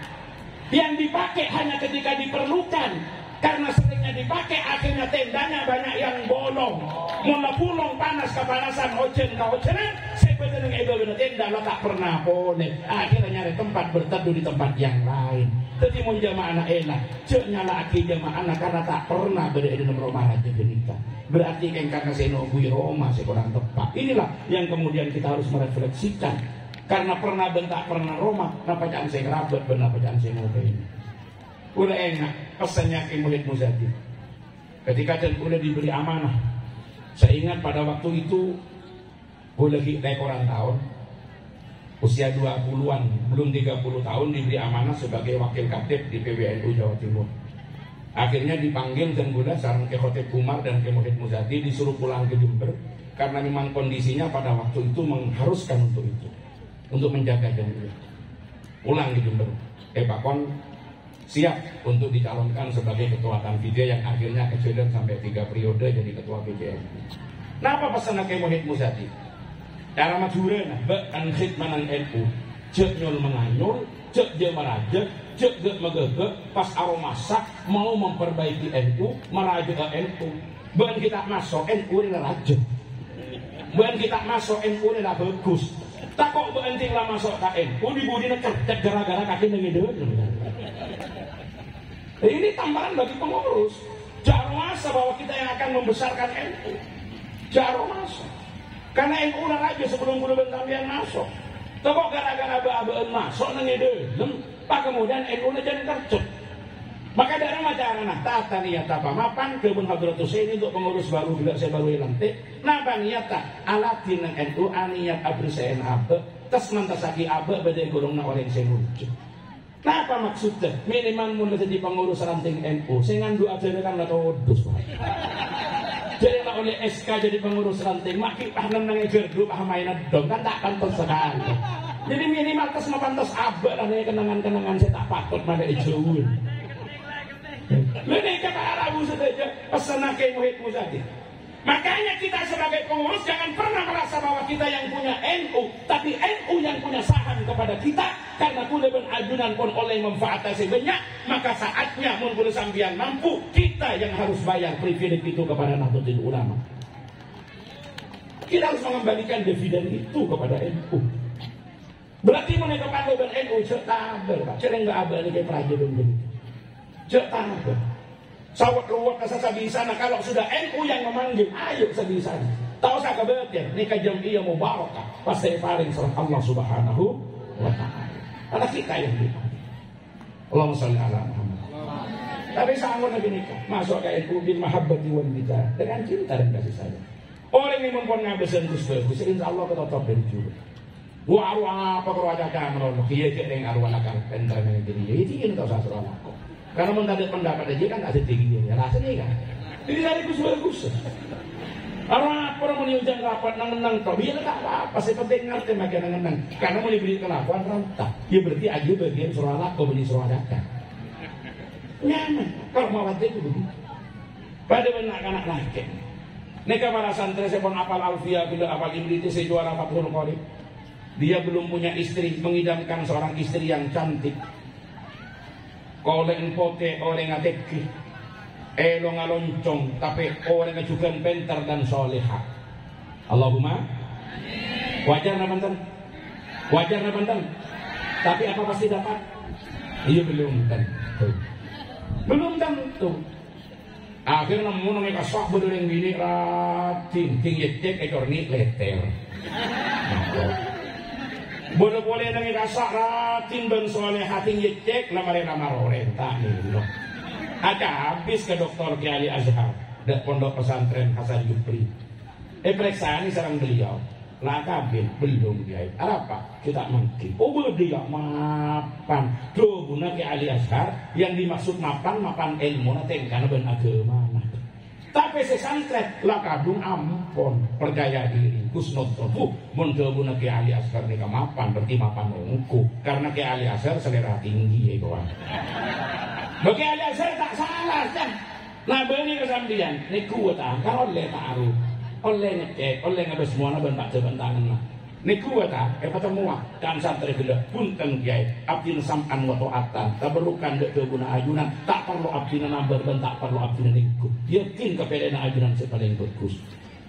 yang dipakai hanya ketika diperlukan. Karena seringnya dipakai, akhirnya tendanya banyak yang bolong. Mula pulong panas kepanasan, ocen ka ocenan, sebenarnya ego bener tenda lo tak pernah boleh. Akhirnya nyari tempat berteduh di tempat yang lain. Jadi mau jamaah anak enak, cek nyala aki jamaah anak karena tak pernah berada di nomor rumah aja genika. Berarti kan karena saya nunggu Roma saya kurang tepat. Inilah yang kemudian kita harus merefleksikan. Karena pernah bentak pernah Roma, kenapa jangan saya kerabat, kenapa jangan saya mau ini. Udah enak pesannya ke Muhid Muzadi. Ketika udah diberi amanah, saya ingat pada waktu itu gue lagi naik orang tahun, usia 20-an, belum 30 tahun, diberi amanah sebagai wakil katib di PBNU Jawa Timur. Akhirnya dipanggil dan gue sarang ke Khotib Umar dan ke Muhid Muzadi, disuruh pulang ke Jember karena memang kondisinya pada waktu itu mengharuskan untuk itu, untuk menjaga Jember. Pulang ke Jember, Pak Kon siap untuk dicalonkan sebagai ketua Tanfidiyah yang akhirnya kejadian sampai 3 periode jadi ketua PJM. Napa pesan ke Muhid Muzadi? Cara majurena bekan khidmanan NU, cek nyol menganyul, cek dia meraja, cek gak megege, pas aromasak mau memperbaiki NU, meraja ke NU. Bukan kita masuk NU ini raja, bukan kita masuk NU ini bagus. Tak kok berhenti lah masuk ke NU, dibudi nekert gara-gara kaki nengidun. Ini tambahan bagi pengurus. Jangan masa bahwa kita yang akan membesarkan NU. Jangan masa. Karena NU aja sebelum kudu bentambian masuk. Toko gara-gara abaan masuk nengidun. Pak kemudian NU jadi tercet. Maka dari macam nah tata niat apa mapan ke Bun Hadratus ini untuk pengurus baru bila saya baru lantik. Napa niata alatin NU aniat abri saya abe tas mantasaki abe badai golong na orang saya lucu. Napa maksudnya minimal mulai jadi pengurus ranting NU. Saya ngandu aja kan lah kodus. Jadi lah oleh SK jadi pengurus ranting makin paham nang gerdu paham mainan dong kan tak pantas sekali. Jadi minimal tas mapantas abe lah kenangan-kenangan saya tak patut mana ijauin. Lebih ke Arabu saja pesan ke muhidmu saja. Makanya kita sebagai pengurus jangan pernah merasa bahwa kita yang punya NU, tapi NU yang punya saham kepada kita. Karena kuda ben ajunan pun oleh memfaatasi banyak, maka saatnya mun kuda sambian mampu kita yang harus bayar privilege itu kepada Nahdlatul Ulama. Kita harus mengembalikan dividen itu kepada NU. Berarti mereka pandu ben NU cetabel, Pak. Cereng enggak abal kayak prajurit begini. Jangan sawat ruwet kasa di sana. Kalau sudah NU yang memanggil, ayo di sana. Tahu saya kebetulan nikah jamiah mubarakah pasti paling serang Allah Subhanahu wa Ta'ala. Karena kita yang dipanggil. Allahumma sholli ala Muhammad. Tapi sangat lagi nikah masuk ke NU bin mahabbati wal bida dengan cinta dan kasih sayang. Orang yang mempunyai ngabesan bagus, insya Allah ketotop dan juga. Wah arwah apa kerwaja kamu? Iya cek arwah nakal pendra yang jadi. Itu yang tahu saya aku. Karena mentari pendapat aja kan ada tinggi ya rasanya kan. Jadi dari bagus. Orang meniujan rapat nang toh dia tak apa. Saya penting ngerti makin nang. Karena mau diberi kelakuan rantah. Ya berarti aja bagian surah kau beli surah dakan. Nyaman. Kalau mau itu begitu. Pada anak-anak laki. Neka para santri saya pun apal alfiah bila apal ibriti saya juara Fathul Qorib. Dia belum punya istri, mengidamkan seorang istri yang cantik. Koleng pote orang ngateki elo ngaloncong tapi orang juga pintar dan soleha. Allahumma wajar namantan tapi apa pasti dapat? Iya belum tentu akhirnya mau nongek asok betul yang gini ratin tinggi cek ekor ni leter. Boleh-boleh nangi rasa ratin ben soalnya hati ngecek lamar orenta nih. Ada habis ke Dr. Kiai Azhar dan pondok pesantren Hasan Jupri. Periksaan sarang beliau. Lah kabin belum Kiai. Apa? Kita mungkin. Oh dia mapan. Do guna Kiai Azhar yang dimaksud mapan ilmu nanti karena ben agama. Tapi sesantret lah kadung ampun percaya diri kusnot tofu mendobuna ke Ali Asgar nika mapan berarti mapan ungku karena ke Ali Asgar selera tinggi ya kawan. Bagi Ali Asgar tak salah kan. Nah beli kesambian niku ta kalau oleh taruh oleh ngecek oleh ngabes semua ben tak jebentangan lah. Niku ta pertemuan kan santri gila punten Kiai abdin sam'an wa ta'atan taberukan dek guna ajunan tak perlu abdin nambar dan tak perlu abdin niku yakin kepedana ajunan paling bagus.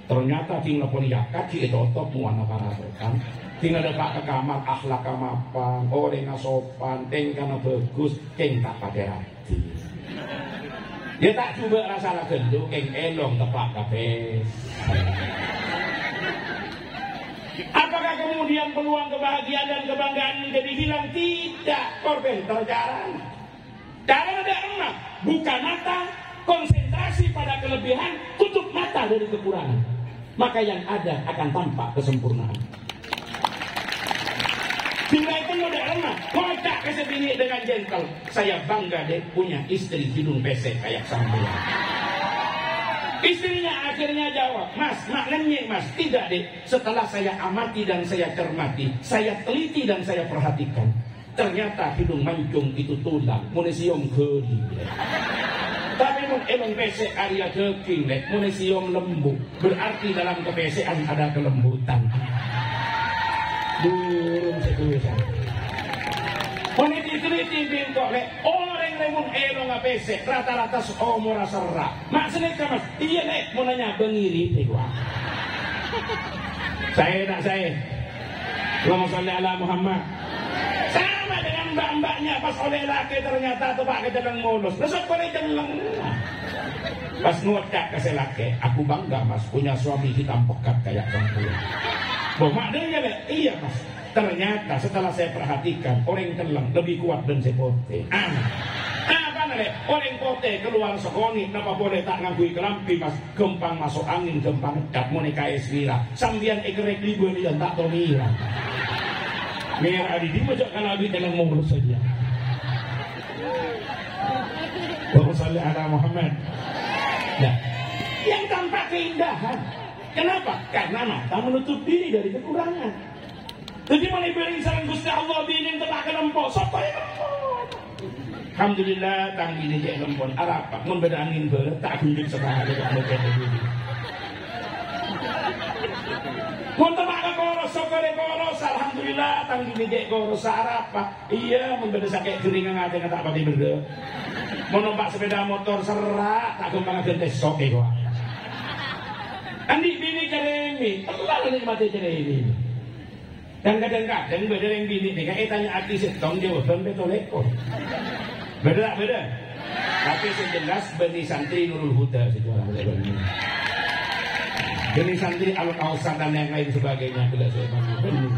Ternyata tinggal pun yakat itu otot muana para rekan tinggal dekat ke kamar akhlak mapan orang sopan tengkana bagus keng tak pakai hati ya tak coba rasa gendut keng elong tepak kabeh. Apakah kemudian peluang kebahagiaan dan kebanggaan menjadi hilang? Tidak, korban terjalan. Cara ada emak, buka mata, konsentrasi pada kelebihan, tutup mata dari kekurangan. Maka yang ada akan tampak kesempurnaan. Bila itu udah emak, kocak kesebini dengan gentle. Saya bangga deh punya istri hidung pesek kayak sampean. Istrinya akhirnya jawab, Mas, maknanya Mas, tidak deh. Setelah saya amati dan saya cermati, saya teliti dan saya perhatikan, ternyata hidung mancung itu tulang, munisium geli. Tapi emang pesek area daging, munisium lembu. Berarti dalam kepesekan ada kelembutan. Burung sekulisan. Meniti-teliti bingkok orang lemun elo ngapesek rata-rata seumur serah. Maksudnya Mas, iya mau nanya bengiri tegwa. Saya. Allahumma sholli ala Muhammad. Sama dengan mbak-mbaknya pas oleh laki ternyata tepak ke jalan mulus. Besok boleh jalan. Pas ngocak ke selake, aku bangga Mas punya suami hitam pekat kayak kamu. Maknanya iya Mas. Ternyata setelah saya perhatikan orang telang lebih kuat dan sepote. Apa le orang kote keluar sekoni napa boleh tak ngangkui kelampi mas gempang masuk angin gempang dak mone kae swira sambian ekrek libur yang tak to mira mira di mojok kan abi dalam mulut saja. Allahumma shalli ala Muhammad. Nah, yang tampak keindahan. Kenapa? Karena mata menutup diri dari kekurangan. Jadi mana bering sareng Gusti Allah binin tepak kelempok sapa alhamdulillah tang ini cek lempon arapa mun beda angin beureut tak gundik sekali kok mete dulu. Mun tepak ke koros sokore koros alhamdulillah tang ini cek koros arapa. Iya mun beda sakit geuring ngate tak pati berde. Mun numpak sepeda motor serak tak gampang gentes sok kok. Andi bini ceremi, terlalu nikmati ceremi. Dan kadang-kadang beda yang bini nih, kayak tanya arti setong jawaban betul lekor. Beda. Tapi sejelas beni santri Nurul Huda sejualan ini. Beni santri Al Kausar dan yang lain sebagainya bila saya panggil beni.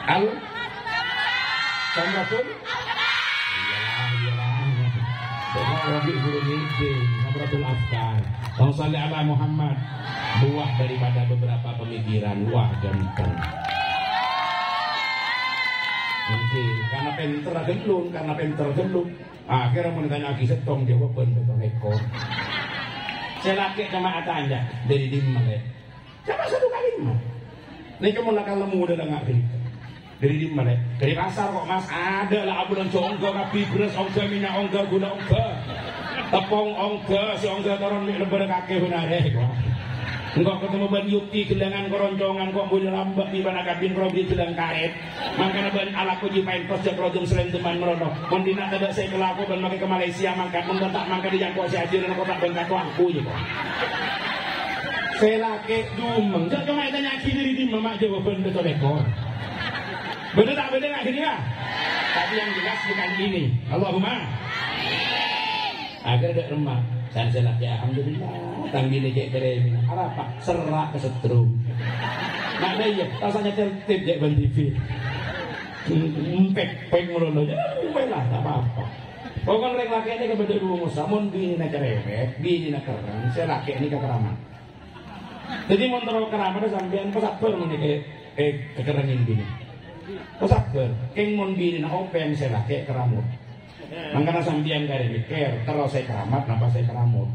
Al Samratul. Iyalah. Bapak Rabi Guru Mimpi, Samratul Afkar. Allahumma shalli ala Muhammad. Buah daripada beberapa pemikiran, wah ganteng. Nanti karena pinter gelung. Akhirnya menitanya lagi setong jawaban betul ekor. Saya laki sama atanya dari dimana? Coba satu kalimat. Ini kamu nakal lemu udah nggak cerita. Dari dimana? Dari pasar kok mas ada lah abulan ongga kapi beras ongga minyak ongga gula ongga tepung ongga si ongga toron mik lebar kakek benar kok. Engkau ketemu ban yukti gelangan keroncongan kok boleh lambak di mana kabin robi gelang karet. Mangkana ban alaku jipain pos jak rojong selain teman merono. Mondina tidak saya kelaku ban makai ke Malaysia mangkat mengentak mangkat di jangkau si ajaran kota bengkat aku ya kok. Saya laki dumeng. Jangan cuma tanya kiri di mama jawaban betul ekor. Bener tak bener nggak gini ya? Tapi yang jelas bukan ini. Allahumma. Agar ada remah. Dan saya laki alhamdulillah. Tanggi cek teremin. Apa? Serak kesetrum. Nak ada ya. Rasanya tertib cek ban TV. Pek melulu. Ya, lah tak apa-apa. Pokoknya laki ini kebetulan dulu musamun bini nak cerewet, bini nak keren. Saya laki ini kekeraman. Jadi mau terlalu keraman sampean pesabar ini kekerenin bini. Pesabar. Keng mon bini nak open saya laki keramut. Mangkana sambian gak ada mikir, terus saya keramat, kenapa saya keramut?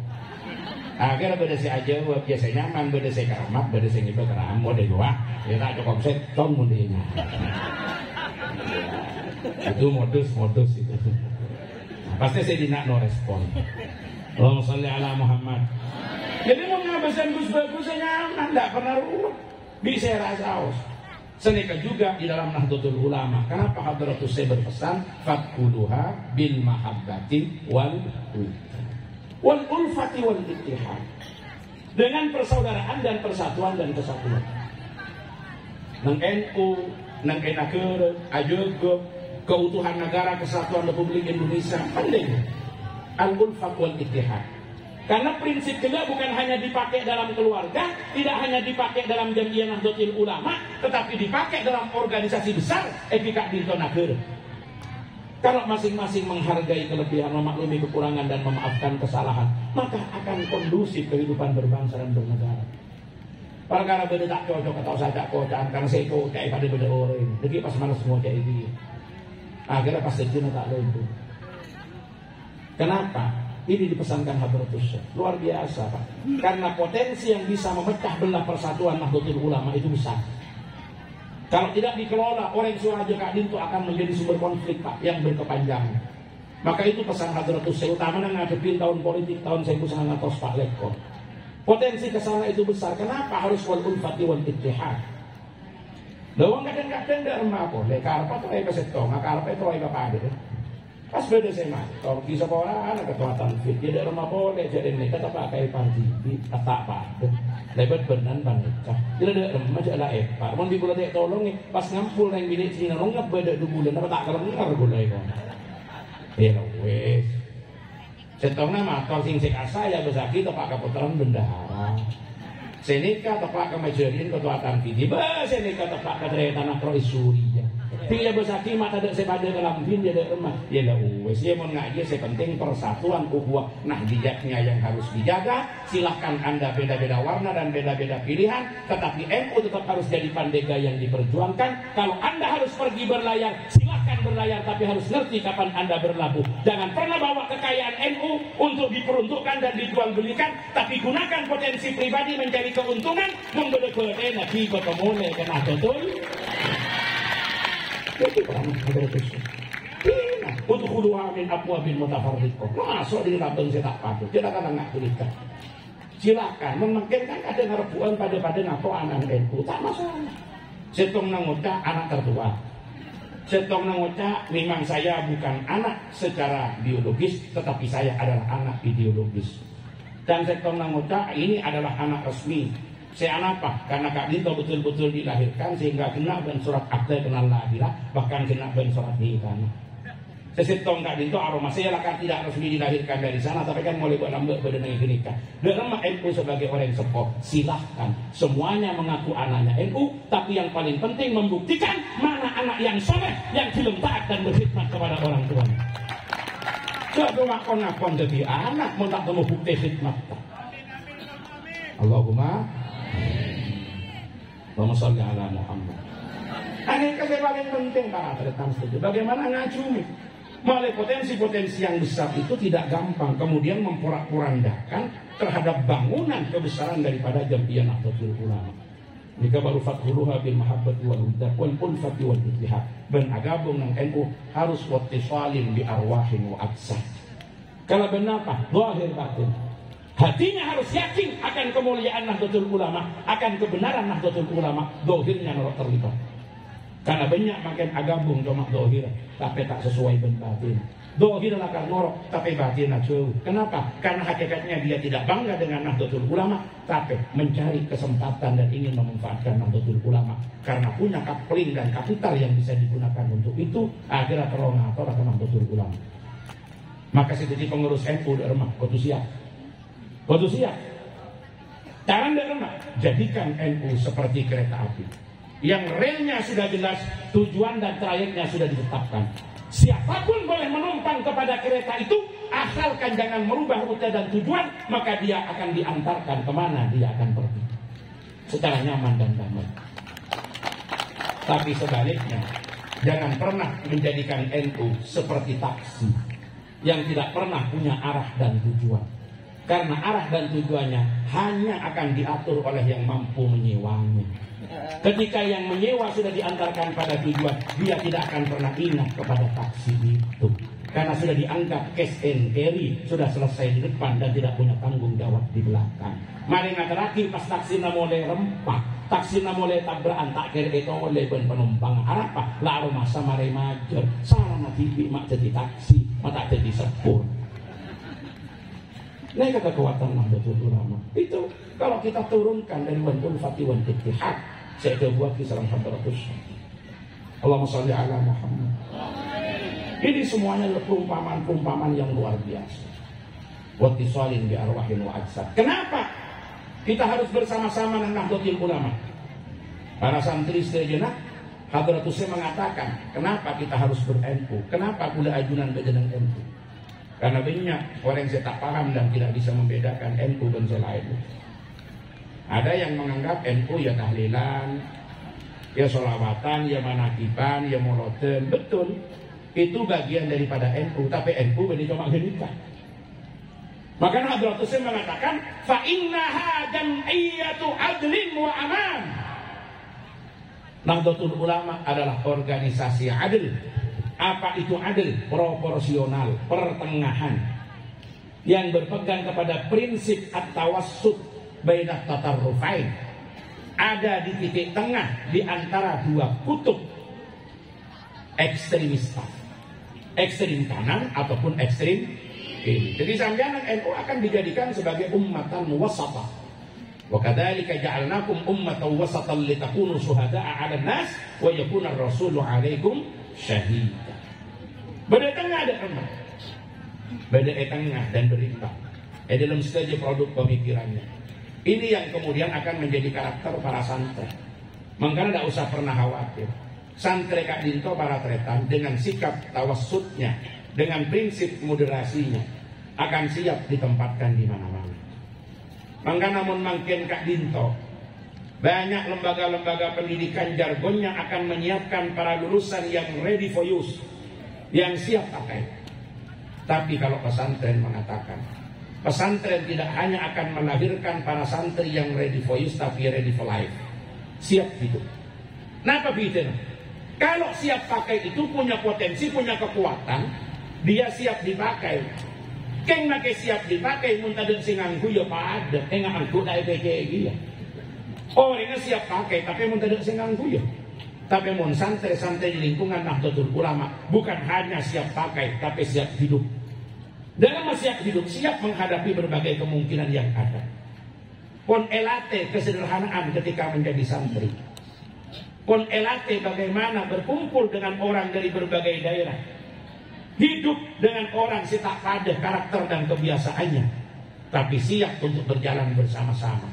Akhirnya beda saya aja, biasa nyaman, beda saya keramat, beda saya ngibah keramut deh gua. Ya tak cukup saya tong mundenya. Itu modus itu. Pasti saya dinak no respon. Allahumma shalli ala Muhammad. Jadi mau ngabesan bagus saya nyaman, tidak pernah ruwet. Bisa rasa aus. Senika juga di dalam Nahdlatul Ulama. Kenapa Hadratus saya berpesan fakuluha bil mahabbati wal ulfati wal ittihad. Dengan persaudaraan dan persatuan dan kesatuan. Nang NU, nang Enaker, ajogo, keutuhan negara kesatuan Republik Indonesia penting. Al ulfat wal ittihad. Karena prinsip kedua bukan hanya dipakai dalam keluarga, tidak hanya dipakai dalam Jamiah Nahdlatul Ulama, tetapi dipakai dalam organisasi besar Epika Dinto Nagara. Kalau masing-masing menghargai kelebihan, memaklumi kekurangan dan memaafkan kesalahan, maka akan kondusif kehidupan berbangsa dan bernegara. Perkara beda tak cocok atau saya tak kocaan karena saya kocak pada beda orang. Jadi pas malas semua kayak ini, akhirnya pas sejenak tak lembut. Kenapa? Ini dipesankan Hadratus Syekh. Luar biasa Pak. Karena potensi yang bisa memecah belah persatuan Nahdlatul Ulama itu besar. Kalau tidak dikelola, orang Suraja Kak Dinto akan menjadi sumber konflik Pak yang berkepanjangan. Maka itu pesan Hadratus Syekh, utama ngadepin tahun politik tahun 1900 Pak Lekor. Potensi kesana itu besar. Kenapa harus wal ulfati wal ittihad? Lawang kadang-kadang tidak remah kok. Lekar apa tuh ayah kesetong, akar apa itu ayah bapak ada. Pas beda saya mah, kalau di sekolah anak ketua tanfid, dia ada rumah boleh jadi mereka tak pakai panti, tak apa, lebat benan panikah. Dia ada rumah jadi lah Pak, mau dibuat dia tolong pas ngampul yang bilik sini, nongak beda 2 bulan, apa tak kelengar gulai kau. Ya wes, setongnya motor sing sekasa ya besar kita pak kaputaran bendahara. Senika tepak ke majerin ketua tanfid, bah senika tepak ke tanah Rois Surya. Pilih besaki mata ada sepada dalam bin dia ada remah. Ya lah wes dia mau ngaji sepenting persatuan ukhuwah. Nah bijaknya yang harus dijaga. Silahkan Anda beda-beda warna dan beda-beda pilihan, tetapi NU tetap harus jadi pandega yang diperjuangkan. Kalau Anda harus pergi berlayar, silahkan berlayar, tapi harus ngerti kapan Anda berlabuh. Jangan pernah bawa kekayaan NU untuk diperuntukkan dan dijual belikan, tapi gunakan potensi pribadi mencari keuntungan, membeda-beda nabi berkemulai kena betul. Itu perang betul. Nah, untuk huluha min abwabin mutafarriqah. Masuk di labeng saya tak patut. Tidak kata nak berikan. Silakan memungkinkan ada ngerebuan pada ngapo anak NU tak masalah. Setong nangoca anak tertua. Setong nangoca memang saya bukan anak secara biologis, tetapi saya adalah anak ideologis. Dan setong nangoca ini adalah anak resmi. Saya anak apa? Karena Kak Dito betul-betul dilahirkan sehingga kena ben surat akte kenal lahirah, bahkan kena ben surat nikah. Sesetong Kak Dito aroma saya kan tidak resmi dilahirkan dari sana, tapi kan mulai buat lambat pada nikah. Dalam NU sebagai orang sepuh, silahkan semuanya mengaku anaknya NU, tapi yang paling penting membuktikan mana anak yang soleh, yang dilemtak dan berkhidmat kepada orang tuanya. Coba kon jadi anak, mau tak temu bukti khidmat. Allahumma sholli ala Muhammad. Ini yang paling penting para teman setuju. Bagaimana ngajumi? Malah potensi-potensi yang besar itu tidak gampang kemudian memporak-porandakan terhadap bangunan kebesaran daripada Jam'iyah Nahdlatul Ulama. Jika baru fathuluha bil mahabbati wal huda wal ulfati wal ittihad. Ben agabung nang NU harus wattisalin bi arwahin wa aqsad. Kalau benar apa? Zahir batin. Hatinya harus yakin akan kemuliaan Nahdlatul Ulama, akan kebenaran Nahdlatul Ulama, dohirnya norok terlibat. Karena banyak makin agabung cuma dohir, tapi tak sesuai dengan batin. Dohir akan norok, tapi batin jauh. Kenapa? Karena hakikatnya dia tidak bangga dengan Nahdlatul Ulama, tapi mencari kesempatan dan ingin memanfaatkan Nahdlatul Ulama. Karena punya kapling dan kapital yang bisa digunakan untuk itu, akhirnya terlonga atau akan Nahdlatul Ulama. Maka jadi pengurus NU di rumah, kudu siap. Waktu siap, cara derma jadikan NU seperti kereta api yang relnya sudah jelas, tujuan dan trayeknya sudah ditetapkan. Siapapun boleh menumpang kepada kereta itu, asalkan jangan merubah rute dan tujuan, maka dia akan diantarkan kemana dia akan pergi secara nyaman dan damai. Tapi sebaliknya, jangan pernah menjadikan NU seperti taksi yang tidak pernah punya arah dan tujuan. Karena arah dan tujuannya hanya akan diatur oleh yang mampu menyewanya. Ketika yang menyewa sudah diantarkan pada tujuan, dia tidak akan pernah ingat kepada taksi itu. Karena sudah dianggap cash and carry, sudah selesai di depan dan tidak punya tanggung jawab di belakang. Mari terakhir pas taksi mulai rempah, taksi mulai tabrakan, tak kira itu oleh penumpang. Apa? Lalu masa mari majer, salah TV mak jadi taksi, mak jadi sepur. Nah kata kekuatan Nahdlatul Ulama itu kalau kita turunkan dari wal fatih wal ittihad, saya buat di salam 100. Allahumma sholli ala Muhammad. Ini semuanya adalah perumpamaan-perumpamaan yang luar biasa. Wattisalin bi arwahin wa ajsad. Kenapa kita harus bersama-sama dengan Nahdlatul Ulama? Para santri sejenak, Hadratus Syekh mengatakan, kenapa kita harus ber-NU? Kenapa kula ajunan bejenang NU? Karena banyak orang yang tak paham dan tidak bisa membedakan NU dan selain. Ada yang menganggap NU ya tahlilan, ya sholawatan, ya manakiban, ya moloten. Betul, itu bagian daripada NU. Tapi NU ini cuma genika. Maka Hadratus Syekh mengatakan, fa innaha jam'iyatu adlin wa aman. Nahdlatul Ulama adalah organisasi adil. Apa itu adil? Proporsional, pertengahan, yang berpegang kepada prinsip at-tawassut bainat tatarrufain. Ada di titik tengah di antara dua kutub ekstremisme, ekstrem kanan ataupun ekstrem kiri. Jadi sampeyan NU akan dijadikan sebagai ummatan wasata. Wa kadzalika ja'alnakum ummatan wasatan litakunu syuhada'a 'alan nas wa yakuna ar-rasulu 'alaikum syahida. Beda tengah ada emak, beda tengah dan berimbang. Dalam segi produk pemikirannya. Ini yang kemudian akan menjadi karakter para santri. Makanya tidak usah pernah khawatir. santri Kak Dinto Baratretan dengan sikap tawassutnya, dengan prinsip moderasinya akan siap ditempatkan di mana-mana. Maka namun makin Kak Dinto, banyak lembaga-lembaga pendidikan jargonnya akan menyiapkan para lulusan yang ready for use, yang siap pakai. Tapi kalau pesantren mengatakan, pesantren tidak hanya akan melahirkan para santri yang ready for use, tapi ready for life, siap hidup. Kenapa begitu? Kalau siap pakai itu punya potensi, punya kekuatan, dia siap dipakai. Keng make siap dipakai, muntah dan singangku ya pada, enggak angku dah kayak dia. Orangnya siap pakai, tapi muntah dan singangku ya. Tapi mun santri-santri di lingkungan Nahdlatul Ulama bukan hanya siap pakai, tapi siap hidup. Dalam siap hidup, siap menghadapi berbagai kemungkinan yang ada. Pon elate kesederhanaan ketika menjadi santri. Pon elate bagaimana berkumpul dengan orang dari berbagai daerah. Hidup dengan orang si tak pada karakter dan kebiasaannya, tapi siap untuk berjalan bersama-sama.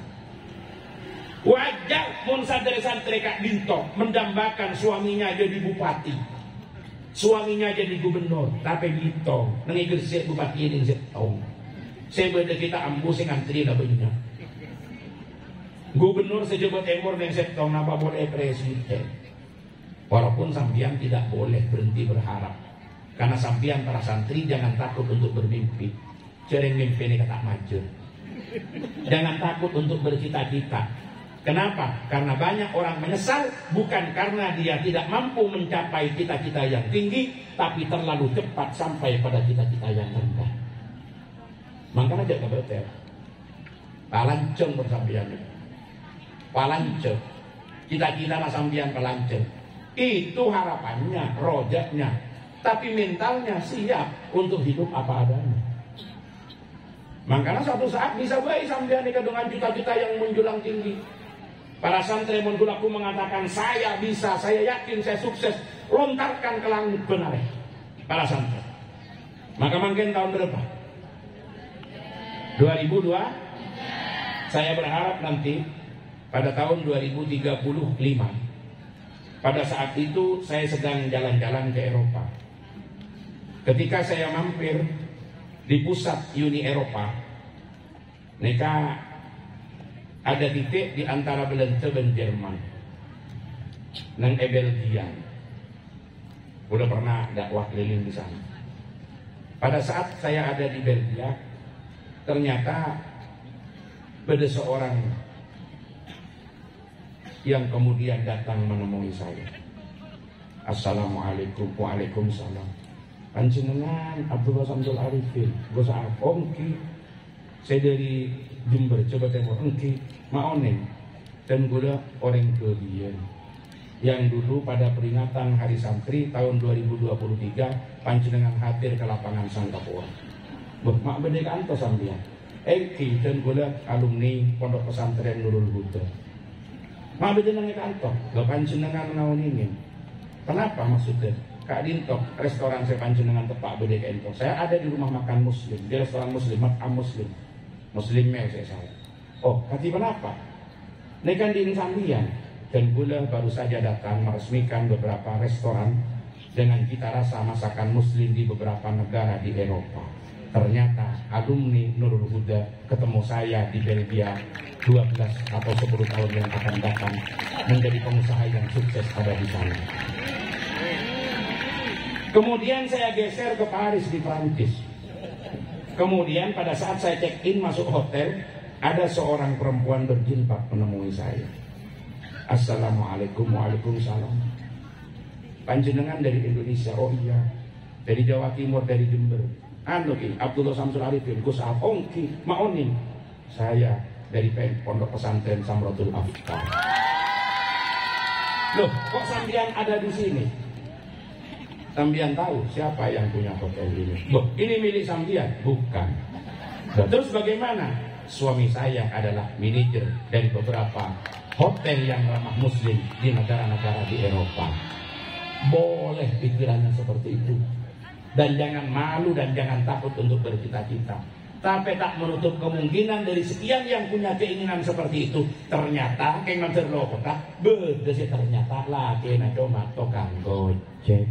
Wajar pun santri-santri Kak Dinto mendambakan suaminya jadi bupati, suaminya jadi gubernur, tapi Dinto nengi gersik bupati ini setong. Sebeda kita ambu sing antri dah benar. Gubernur sejabat emor yang setong napa boleh presiden. Walaupun sampian tidak boleh berhenti berharap. Karena sampian para santri jangan takut untuk bermimpi. Sering mimpi ini kata maju. Jangan takut untuk bercita-cita. Kenapa? Karena banyak orang menyesal bukan karena dia tidak mampu mencapai cita-cita yang tinggi, tapi terlalu cepat sampai pada cita-cita yang rendah. Makanya jaga betul. Palanceng bersambian. Palanceng. Cita-cita sambian palanceng. Itu harapannya, rojaknya. Tapi mentalnya siap untuk hidup apa adanya. Makanya suatu saat bisa baik sambian dengan cita-cita yang menjulang tinggi. Para santri Mongolaku mengatakan saya bisa, saya yakin, saya sukses. Lontarkan ke langit benar. Para santri. Maka mungkin tahun berapa? 2002. Saya berharap nanti pada tahun 2035. Pada saat itu saya sedang jalan-jalan ke Eropa. Ketika saya mampir di pusat Uni Eropa, mereka ada titik di antara Belanda dan Jerman, dan Belgia. Udah pernah dakwah keliling di sana. Pada saat saya ada di Belgia, ternyata ada seorang yang kemudian datang menemui saya. Assalamualaikum. Waalaikumsalam. Panjenengan Abdullah Samsul Arifin, Gus Ongki, saya dari Jember, coba tembok Engki, Maoneng, dan gula orang kedian. Yang dulu pada peringatan Hari Santri tahun 2023, panjenengan hadir ke lapangan Sangkapura. Mak beda anto sambian. Engki dan gula alumni Pondok Pesantren Nurul Huda. Mak beda nang kantor, gak panjenengan ngawinin. Kenapa maksudnya? Kak Dinto, restoran saya panjenengan tepak beda ke ento. Saya ada di rumah makan Muslim, di restoran Muslim, makan Muslim. Muslim mel saya. Oh, kati kenapa? Ini kan di Sambian. Dan gula baru saja datang meresmikan beberapa restoran dengan cita rasa masakan Muslim di beberapa negara di Eropa. Ternyata alumni Nurul Huda ketemu saya di Belgia 12 atau 10 tahun yang akan datang menjadi pengusaha yang sukses ada di sana. Kemudian saya geser ke Paris di Prancis. Kemudian pada saat saya check-in masuk hotel, ada seorang perempuan berjilbab menemui saya. Assalamualaikum. Waalaikumsalam. Panjenengan dari Indonesia? Oh iya. Dari Jawa Timur, dari Jember. Abdullah Samsul Arifin, Gus Ongki, Maonin. Saya dari Pondok Pesantren Samratul Afkar. Loh, kok sambian ada di sini? Sambian tahu siapa yang punya hotel ini? Loh, ini milik sambian? Bukan. Terus bagaimana? Suami saya adalah manajer dari beberapa hotel yang ramah Muslim di negara-negara di Eropa. Boleh pikirannya seperti itu. Dan jangan malu dan jangan takut untuk bercita-cita. Tapi tak menutup kemungkinan dari sekian yang punya keinginan seperti itu, ternyata kayak nganter lo kota, beda sih ternyata lagi nado tukang gojek.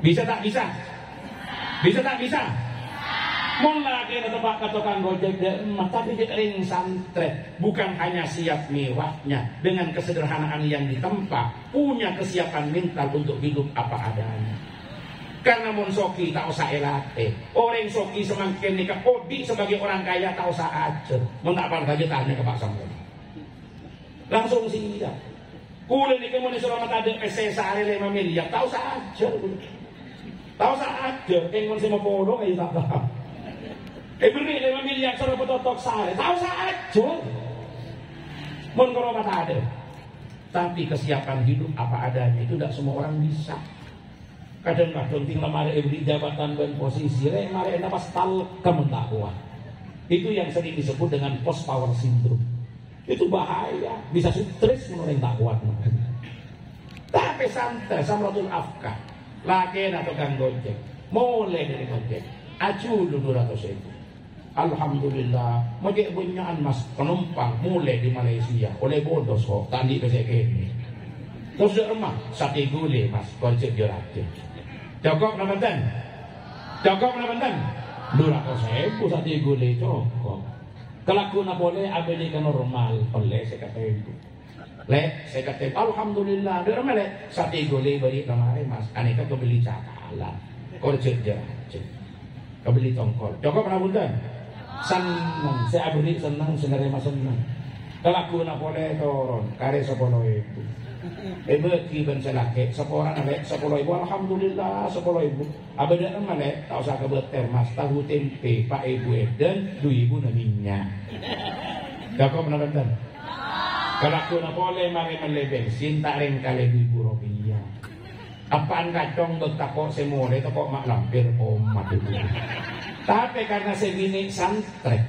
Bisa tak bisa? Bisa tak bisa? Mau lagi nado tukang gojek deh, tapi dia ring santret, bukan hanya siap mewahnya dengan kesederhanaan yang ditempa, punya kesiapan mental untuk hidup apa adanya. Karena mon soki tak usah elate. Orang soki semakin nikah kodi sebagai orang kaya tak usah aja. Mon tak apa saja tanya ke Pak Sampun. Langsung sih ya. Kulen nikah mon disuruh mata ada PC sehari 5 miliar tak usah aja. Tak usah aja. Mon sih mau podong aja tak tahu. Beri 5 miliar suruh betotok sehari tak usah aja. Mon kalau mata ada. Tapi kesiapan hidup apa adanya itu tidak semua orang bisa. Kadang-kadang tinggal mari beri jabatan dan posisi, mari pas tal kamu tak kuat. Itu yang sering disebut dengan post power syndrome. Itu bahaya, bisa stres menurut tak kuat. Tapi santai, samratul afkah, laki atau kang gojek, mulai dari gojek, acu dulu 200.000. Alhamdulillah, mojek bunyaan mas penumpang mulai di Malaysia, oleh bodos kok, tadi besok ini. Terus di rumah, sate gulai mas, gojek jeratin. Cokok na banten? Cokok na banten? 200.000 sate gulay cokok. Kalaku na boleh abili ka normal. Oleh saya kata itu. Le, saya kata alhamdulillah. Di rumah le, sate gulay balik kemarin mas. Aneka kebeli cakalan. Korcet jeracet. Kebeli tongkol. Cokok na banten? Senang. Saya abili senang, sebenarnya mas senang. Kalaku na boleh turun. Kare 10.000. Bagi ben selake, 10 orang ale, 10.000 alhamdulillah 10.000. Abada emale, tak usah kebeter mas, tahu tempe, Pak Ibu Eden, 2.000 na minyak. Kako menabantan? Kalau aku na boleh mari mali bensin, tak ring kali 2.000 rupiah. Apaan kacong betako semole, toko mak lampir omat itu. Tapi karena saya gini santret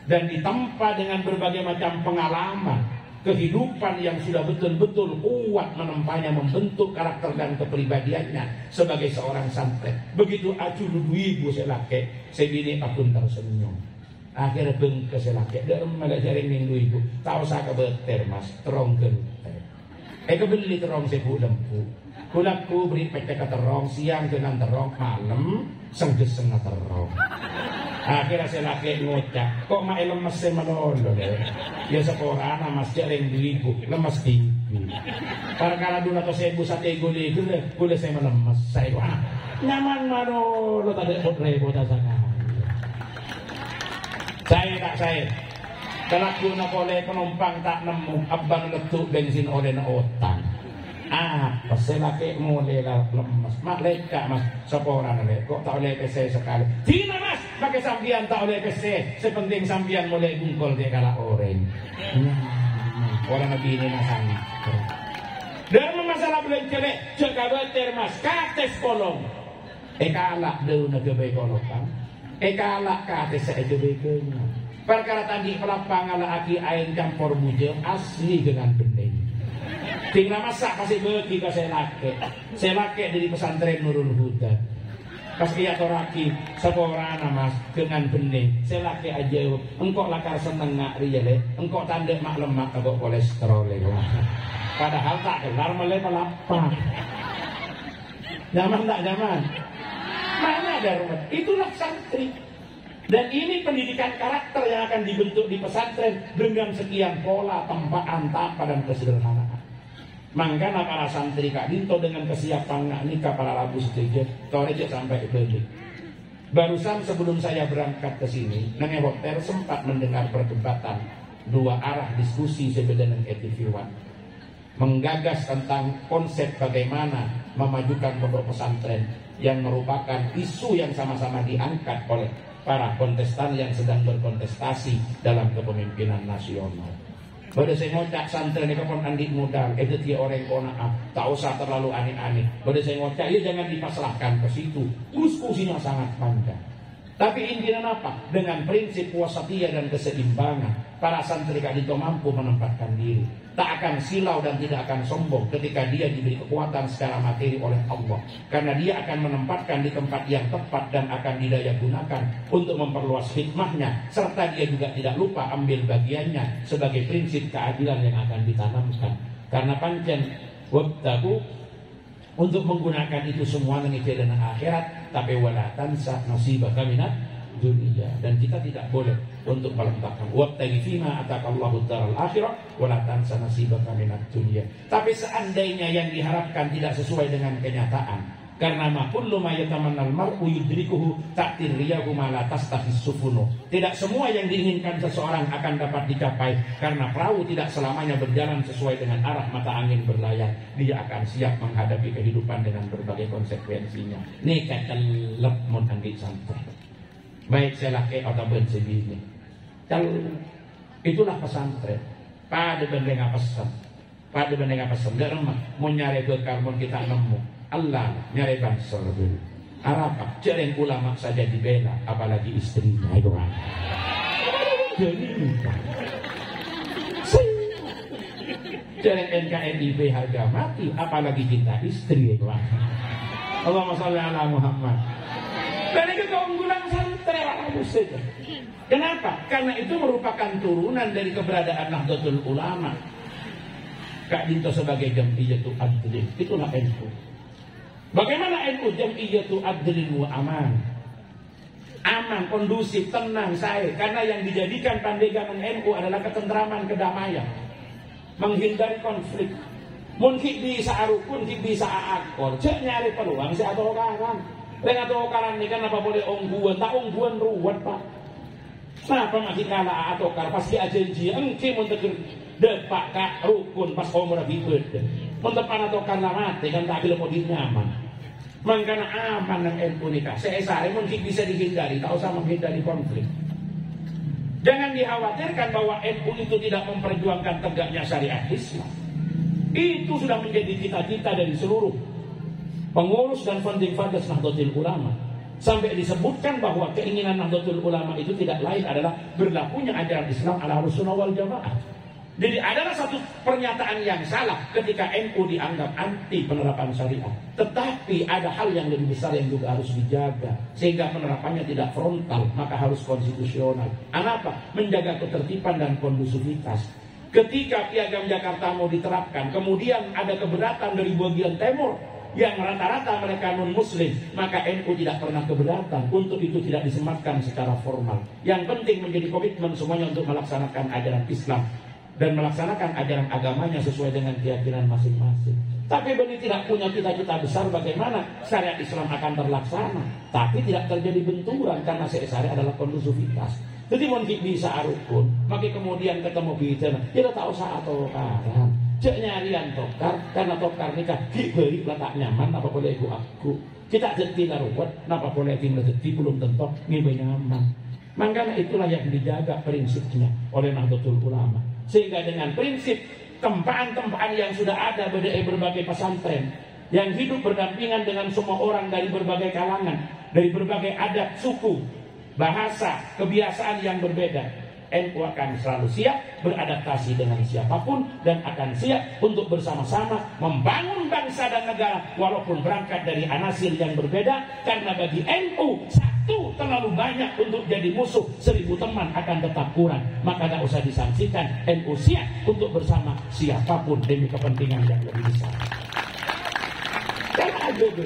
dan ditempa dengan berbagai macam pengalaman, kehidupan yang sudah betul-betul kuat menempanya, membentuk karakter dan kepribadiannya sebagai seorang santri. Begitu acu 2.000 selake, sebini akun tersenyum. Akhirnya bengke selake, dalam malah jaring ning 2.000, tak usah kebeter mas, terong genter. Kebeli terong sebu lempu. Kulakku beri pecah ke terong, siang dengan terong, malam senggeseng terong. Akhirnya saya laki ngocak, kok mak lemes saya menolong deh. Ya sekolah mas jaring 2.000, lemes tinggi. Karena dulu atau 1.000 sate gulai dulu, gulai saya melemes. Saya wah nyaman mano, lo tadi repot asalnya. Saya. Kalau aku nak oleh penumpang tak nemu, abang letuk bensin oleh na otang. Pas saya laki mulai lemes. Mak leka mas, seorang lek. Kok tak oleh PC sekali? Tidak mas, pakai sambian tak oleh PC. Sepenting sambian mulai bungkol dia kalah orang. Orang nabi ini nasang. Dalam masalah belum celek, jaga beter mas, kates kolong. Kalak dulu nagabay kolokan. Kalak kates saya jebeknya. Perkara tadi pelapang ala aki air campur bujang asli dengan bening. Tinggal masak kasih bagi ke saya laki dari pesantren Nurul Huda. Pas iya toraki seorang mas dengan bening. Saya laki aja engkau lakar seneng ngak riale, engkau tanda mak lemak agak kolesterol lego. Padahal tak kelar mulai pelapang. Zaman tak zaman. Mana ada rumah? Itulah santri. Dan ini pendidikan karakter yang akan dibentuk di pesantren dengan sekian pola, tempaan, tapa dan kesederhanaan. Mangkana para santri Kak Dinto dengan kesiapan nikah para labu setuju toreje sampai beli. Barusan sebelum saya berangkat ke sini, nang hotel sempat mendengar perdebatan dua arah diskusi sebeda dengan ETV One. Menggagas tentang konsep bagaimana memajukan pondok pesantren yang merupakan isu yang sama-sama diangkat oleh para kontestan yang sedang berkontestasi dalam kepemimpinan nasional. Pada saya ngocak santri ini kapan andi modal, itu dia orang kona tak usah terlalu aneh-aneh. Pada saya ngocak, ya jangan dipasrahkan ke situ. Diskusinya sangat panjang. Tapi intinya apa? Dengan prinsip wasatiyah dan keseimbangan, para santri Kak Dito mampu menempatkan diri. tak akan silau dan tidak akan sombong ketika dia diberi kekuatan secara materi oleh Allah, karena dia akan menempatkan di tempat yang tepat dan akan didaya gunakan untuk memperluas hikmahnya, serta dia juga tidak lupa ambil bagiannya sebagai prinsip keadilan yang akan ditanamkan. Karena pancen wabtagu untuk menggunakan itu semua nanti dan akhirat, tapi wala tansa nasibaka minad dunia, dan kita tidak boleh untuk meletakkan wabtaghi fima atakallahu daral akhirah wala tansa nasibaka minad dunya. Tapi seandainya yang diharapkan tidak sesuai dengan kenyataan, karena ma kullu ma yatamannal mar'u yudrikuhu ta'tir riyahu ma la tastafis sufunu. Tidak semua yang diinginkan seseorang akan dapat dicapai, karena perahu tidak selamanya berjalan sesuai dengan arah mata angin berlayar. Dia akan siap menghadapi kehidupan dengan berbagai konsekuensinya. Ini kecelep mun anggi santai. Baik saya laki atau bersebini. Itulah pesantren. Pada benda pesan. Pada benda pesan. Gak remah. Mau nyari bekal, mau kita nemu. Allah nyari bangsa dulu. Apa? Jarang ulama saja dibela, apalagi istrinya. Itu kan. Jadi jarang NKRIB harga mati, apalagi kita istri. Itu kan. Allahumma sholli ala Muhammad. Dan itu keunggulan santri ala muslim. Kenapa? Karena itu merupakan turunan dari keberadaan Nahdlatul Ulama. Kak Dinto sebagai Jam'iyatul Adlin, itulah NU. Bagaimana NU? Jam'iyatul Adlin wa Aman. Aman, kondusif, tenang, cair. Karena yang dijadikan pandeganan NU adalah ketentraman, kedamaian, menghindari konflik. Mungkin bisa arukun, bisa akor. Cek nyari peluang si atau orang. Dengan atau karan ini kan apa boleh ongguan, tak ongguan ruwet pak. Kenapa masih kalah atau kar pas dia janji engke mentegur depak kak rukun pas omor bibet. Mentepan atau karena mati kan tak bila mau nyaman. Mangkana aman ng NU nikah. Seesare mungkin bisa dihindari, tak usah menghindari konflik. Jangan dikhawatirkan bahwa NU itu tidak memperjuangkan tegaknya syariat Islam. Itu sudah menjadi cita-cita dari seluruh pengurus dan founding fathers Nahdlatul Ulama. Sampai disebutkan bahwa keinginan Nahdlatul Ulama itu tidak lain adalah berlakunya ajaran Islam ala Ahlussunnah wal Jamaah. Jadi adalah satu pernyataan yang salah ketika NU dianggap anti penerapan syariat. Tetapi ada hal yang lebih besar yang juga harus dijaga, sehingga penerapannya tidak frontal, maka harus konstitusional. Apa? Menjaga ketertiban dan kondusivitas. Ketika Piagam Jakarta mau diterapkan, kemudian ada keberatan dari bagian timur yang rata-rata mereka non-muslim, maka NU tidak pernah keberatan. Untuk itu tidak disematkan secara formal. Yang penting menjadi komitmen semuanya untuk melaksanakan ajaran Islam dan melaksanakan ajaran agamanya sesuai dengan keyakinan masing-masing. Tapi benih tidak punya cita-cita besar bagaimana syariat Islam akan terlaksana, tapi tidak terjadi benturan karena syariat adalah kondusivitas. Jadi mungkin bisa arukun, maka kemudian ketemu bicara, kita tak usah atau karan. Cek nyarian tokar, karena tokar nikah diberi letak nyaman, apa boleh aku. Kita jadi naruwet, apa boleh tinggal jadi belum tentu ngibay nyaman. Makanya itulah yang dijaga prinsipnya oleh Nahdlatul Ulama. Sehingga dengan prinsip tempaan-tempaan yang sudah ada dari berbagai pesantren yang hidup berdampingan dengan semua orang dari berbagai kalangan, dari berbagai adat, suku, bahasa, kebiasaan yang berbeda. NU akan selalu siap beradaptasi dengan siapapun dan akan siap untuk bersama-sama membangun bangsa dan negara walaupun berangkat dari anasir yang berbeda. Karena bagi NU satu terlalu banyak untuk jadi musuh, 1000 teman akan tetap kurang. Maka tidak usah disangsikan, NU siap untuk bersama siapapun demi kepentingan yang lebih besar. Jangan aja dulu.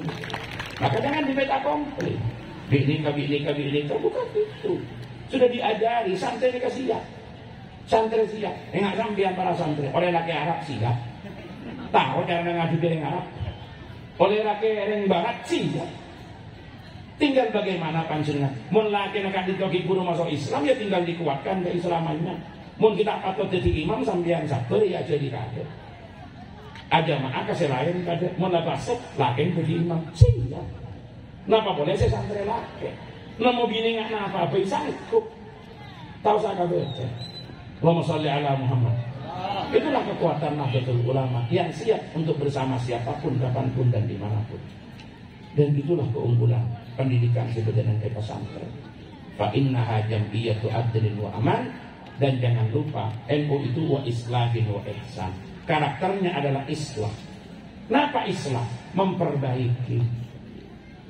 Maka jangan dibeta komplit. Binika, bukan itu. Sudah diajari, santri dikasih siap. Santri siap. Enggak sampean para santri. Oleh laki Arab siap. Tahu cara ngadu dari Arab. Oleh laki orang barat siap. Tinggal bagaimana panjenengan. Mun laki nak ditoki guru masuk Islam ya tinggal dikuatkan keislamannya. Mun kita patut jadi imam sampean sabar ya jadi kader. Ada maka kasih lain kader. Mun labasek lain jadi imam siap. Kenapa boleh saya santri laki? Namo bini nggak apa bisa ikut. Tahu saya baca. Allahumma sholli ala Muhammad. Itulah kekuatan Nahdlatul Ulama yang siap untuk bersama siapapun, kapanpun dan dimanapun. Dan itulah keunggulan pendidikan sebetulnya pesantren. Fa innaha jam'iyatu adlin wa aman Dan jangan lupa NU itu wa islahin wa ihsan. Karakternya adalah islah. Kenapa islah? Memperbaiki.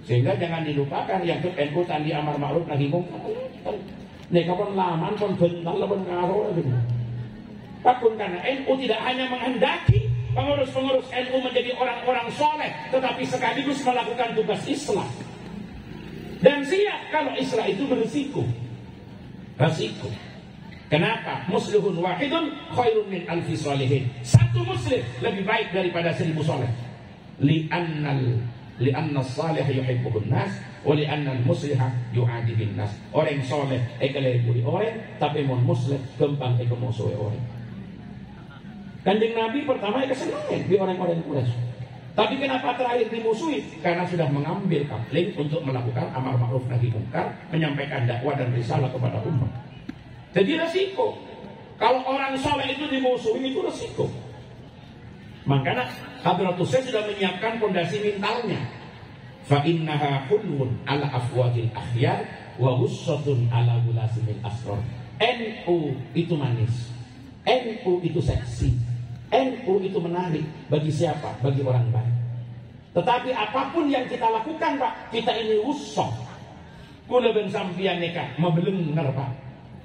Sehingga jangan dilupakan yang ke NU tadi amar ma'ruf nahi mungkar. Nek kapan laman pun bental pun karo gitu. Takun karena NU tidak hanya menghendaki pengurus-pengurus NU menjadi orang-orang soleh, tetapi sekaligus melakukan tugas islah. Dan siap kalau islah itu berisiko. Resiko. Kenapa? Muslihun wahidun khairun min alfi solihin. Satu muslim lebih baik daripada 1000 soleh. Li'anna salih yuhibbuhun nas wa li'anna musliha yu'adibin nas. Orang soleh ekeleburi orang, tapi mon muslim gampang musuhi orang. Kanjeng Nabi pertama kesenangan di orang-orang Quraisy. Tapi kenapa terakhir dimusuhi? Karena sudah mengambil kapling untuk melakukan amar ma'ruf nahi mungkar, menyampaikan dakwah dan risalah kepada umat. Jadi resiko. Kalau orang soleh itu dimusuhi, itu resiko. Makanya Hadratus Syekh sudah menyiapkan fondasi mentalnya. Fa innaha hulwun ala afwahil akhyar wa hussatun ala gulasimil asrar. NU itu manis. NU itu seksi. NU itu menarik bagi siapa? Bagi orang baik. Tetapi apapun yang kita lakukan, Pak, kita ini usah. Kula ben sampeyan neka mabelenger, Pak.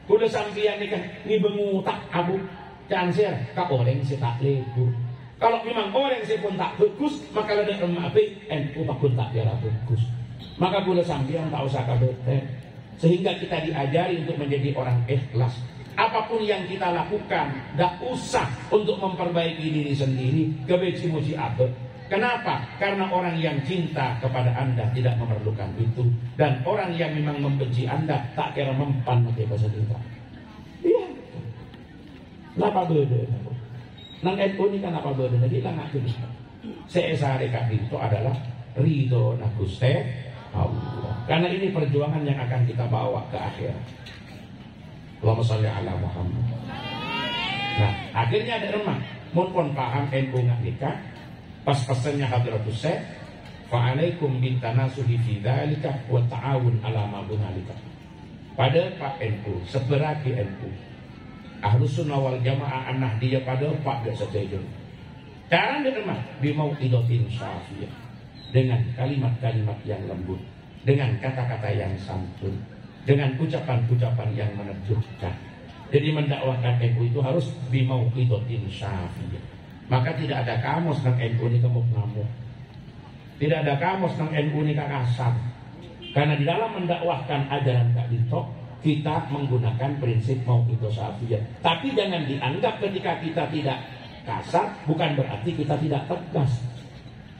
Kula sampeyan neka ngibengutak abu cancer ka orang si tak lebur. Kalau memang orang si pun tak bagus, maka ada emak NU pun tak biara bagus. Maka kula sampeyan tak usah kabeh. Sehingga kita diajari untuk menjadi orang ikhlas. Apapun yang kita lakukan, gak usah untuk memperbaiki diri sendiri, kebeci-muci abad. Kenapa? Karena orang yang cinta kepada Anda tidak memerlukan itu. Dan orang yang memang membenci Anda tak kira mempan pakai bahasa kita. Iya. Kenapa beda? Nang NU ini kan apa beda? Jadi lah ngaku bisa. Seesare itu adalah ridho naguste Allah. Karena ini perjuangan yang akan kita bawa ke akhirat. Allahumma sholli ala Muhammad. Nah, akhirnya ada remah. Mun paham NU nggak nikah. Pas pesannya Hadratus Syekh, fa'alaikum bin tanasuhi fi dzalika wa ta'awun ala ma bunalika. Pada Pak NU, seberagi NU. Ahlus Sunnah wal Jamaah an-Nahdiyah pada Pak gak setuju. Cara derma bimau'idatin syafiyah. Dengan kalimat-kalimat yang lembut, dengan kata-kata yang santun, dengan ucapan-ucapan yang meneduhkan. Jadi mendakwahkan NU itu harus bimau'idatin syafiyah. Maka tidak ada kamus nang NU ini ngamuk-ngamuk. Tidak ada kamus nang NU ini kasar. Karena di dalam mendakwahkan ajaran Kak Dito, kita menggunakan prinsip mau'idah syafiyah. Tapi jangan dianggap ketika kita tidak kasar, bukan berarti kita tidak tegas.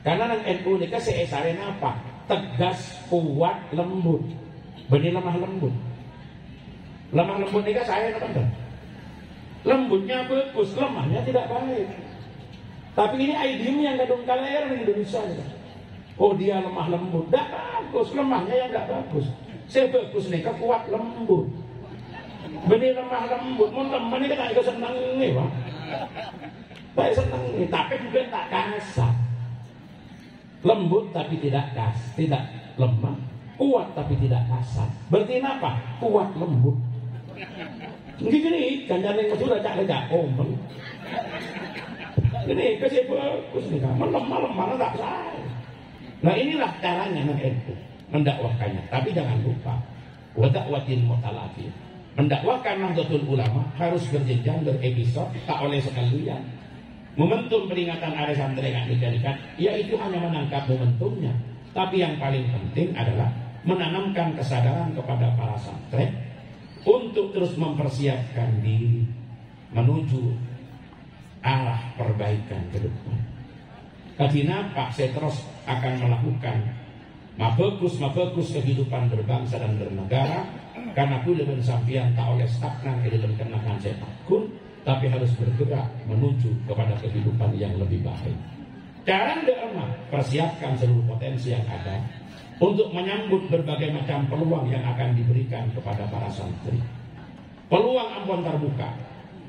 Karena nang NU ini seesaren apa? Tegas, kuat, lembut. Benih lemah lembut. Lemah lembut ini saya teman. Lembutnya bagus, lemahnya tidak baik. Tapi ini IDM yang kadung kaler di Indonesia. Oh dia lemah lembut, tidak bagus. Lemahnya yang tidak bagus. Saya bagus nih, kuat lembut. Benih lemah lembut, mau teman ini kan agak senang nih, Pak. Baik senang nih, tapi juga tak kasar. Lembut tapi tidak kasar, tidak lemah. Kuat tapi tidak kasar. Berarti apa? Kuat lembut. Gini, ganjaran yang sudah cak omong. Ini kasih bagus nih, lemah-lemah tak sah. Nah inilah caranya NU mendakwahkannya. Tapi jangan lupa, wadakwatin mutalafin. Mendakwahkan Nahdlatul Ulama harus berjenjang berepisode, tak oleh sekalian. Momentum peringatan Hari Santri yang dijadikan, yaitu hanya menangkap momentumnya. Tapi yang paling penting adalah menanamkan kesadaran kepada para santri untuk terus mempersiapkan diri menuju arah perbaikan ke depan. Kadina Pak saya terus akan melakukan mabagus kehidupan berbangsa dan bernegara. Karena kulit dan sampian tak oleh stagnan di dalam kenakan saya takut, tapi harus bergerak menuju kepada kehidupan yang lebih baik. Cara derma persiapkan seluruh potensi yang ada untuk menyambut berbagai macam peluang yang akan diberikan kepada para santri. Peluang ampun terbuka.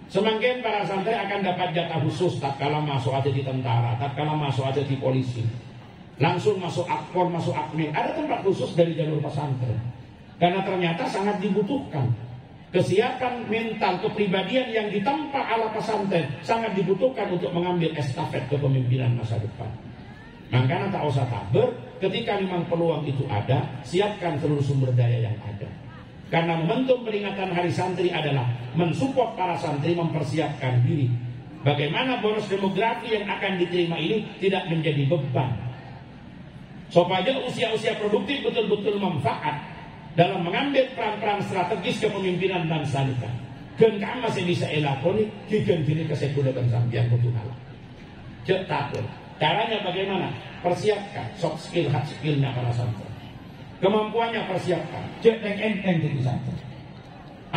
Semakin para santri akan dapat jatah khusus tak kala masuk aja di tentara, tak kala masuk aja di polisi. Langsung masuk akpol, masuk akmil. Ada tempat khusus dari jalur pesantren. Karena ternyata sangat dibutuhkan. Kesiapan mental, kepribadian yang ditempa ala pesantren sangat dibutuhkan untuk mengambil estafet kepemimpinan masa depan. Makanya tak usah takber, ketika memang peluang itu ada, siapkan seluruh sumber daya yang ada. Karena momentum peringatan Hari Santri adalah mensupport para santri mempersiapkan diri. Bagaimana boros demografi yang akan diterima ini tidak menjadi beban. Supaya usia-usia produktif betul-betul manfaat dalam mengambil peran-peran strategis kepemimpinan bangsa kita. Kan masih bisa elakoni, kikan kini kesekulekan sampian ketuhalan. Cek takut. Caranya bagaimana? Persiapkan soft skill, hard skillnya para santri. Kemampuannya persiapkan. Cek enteng jadi santri.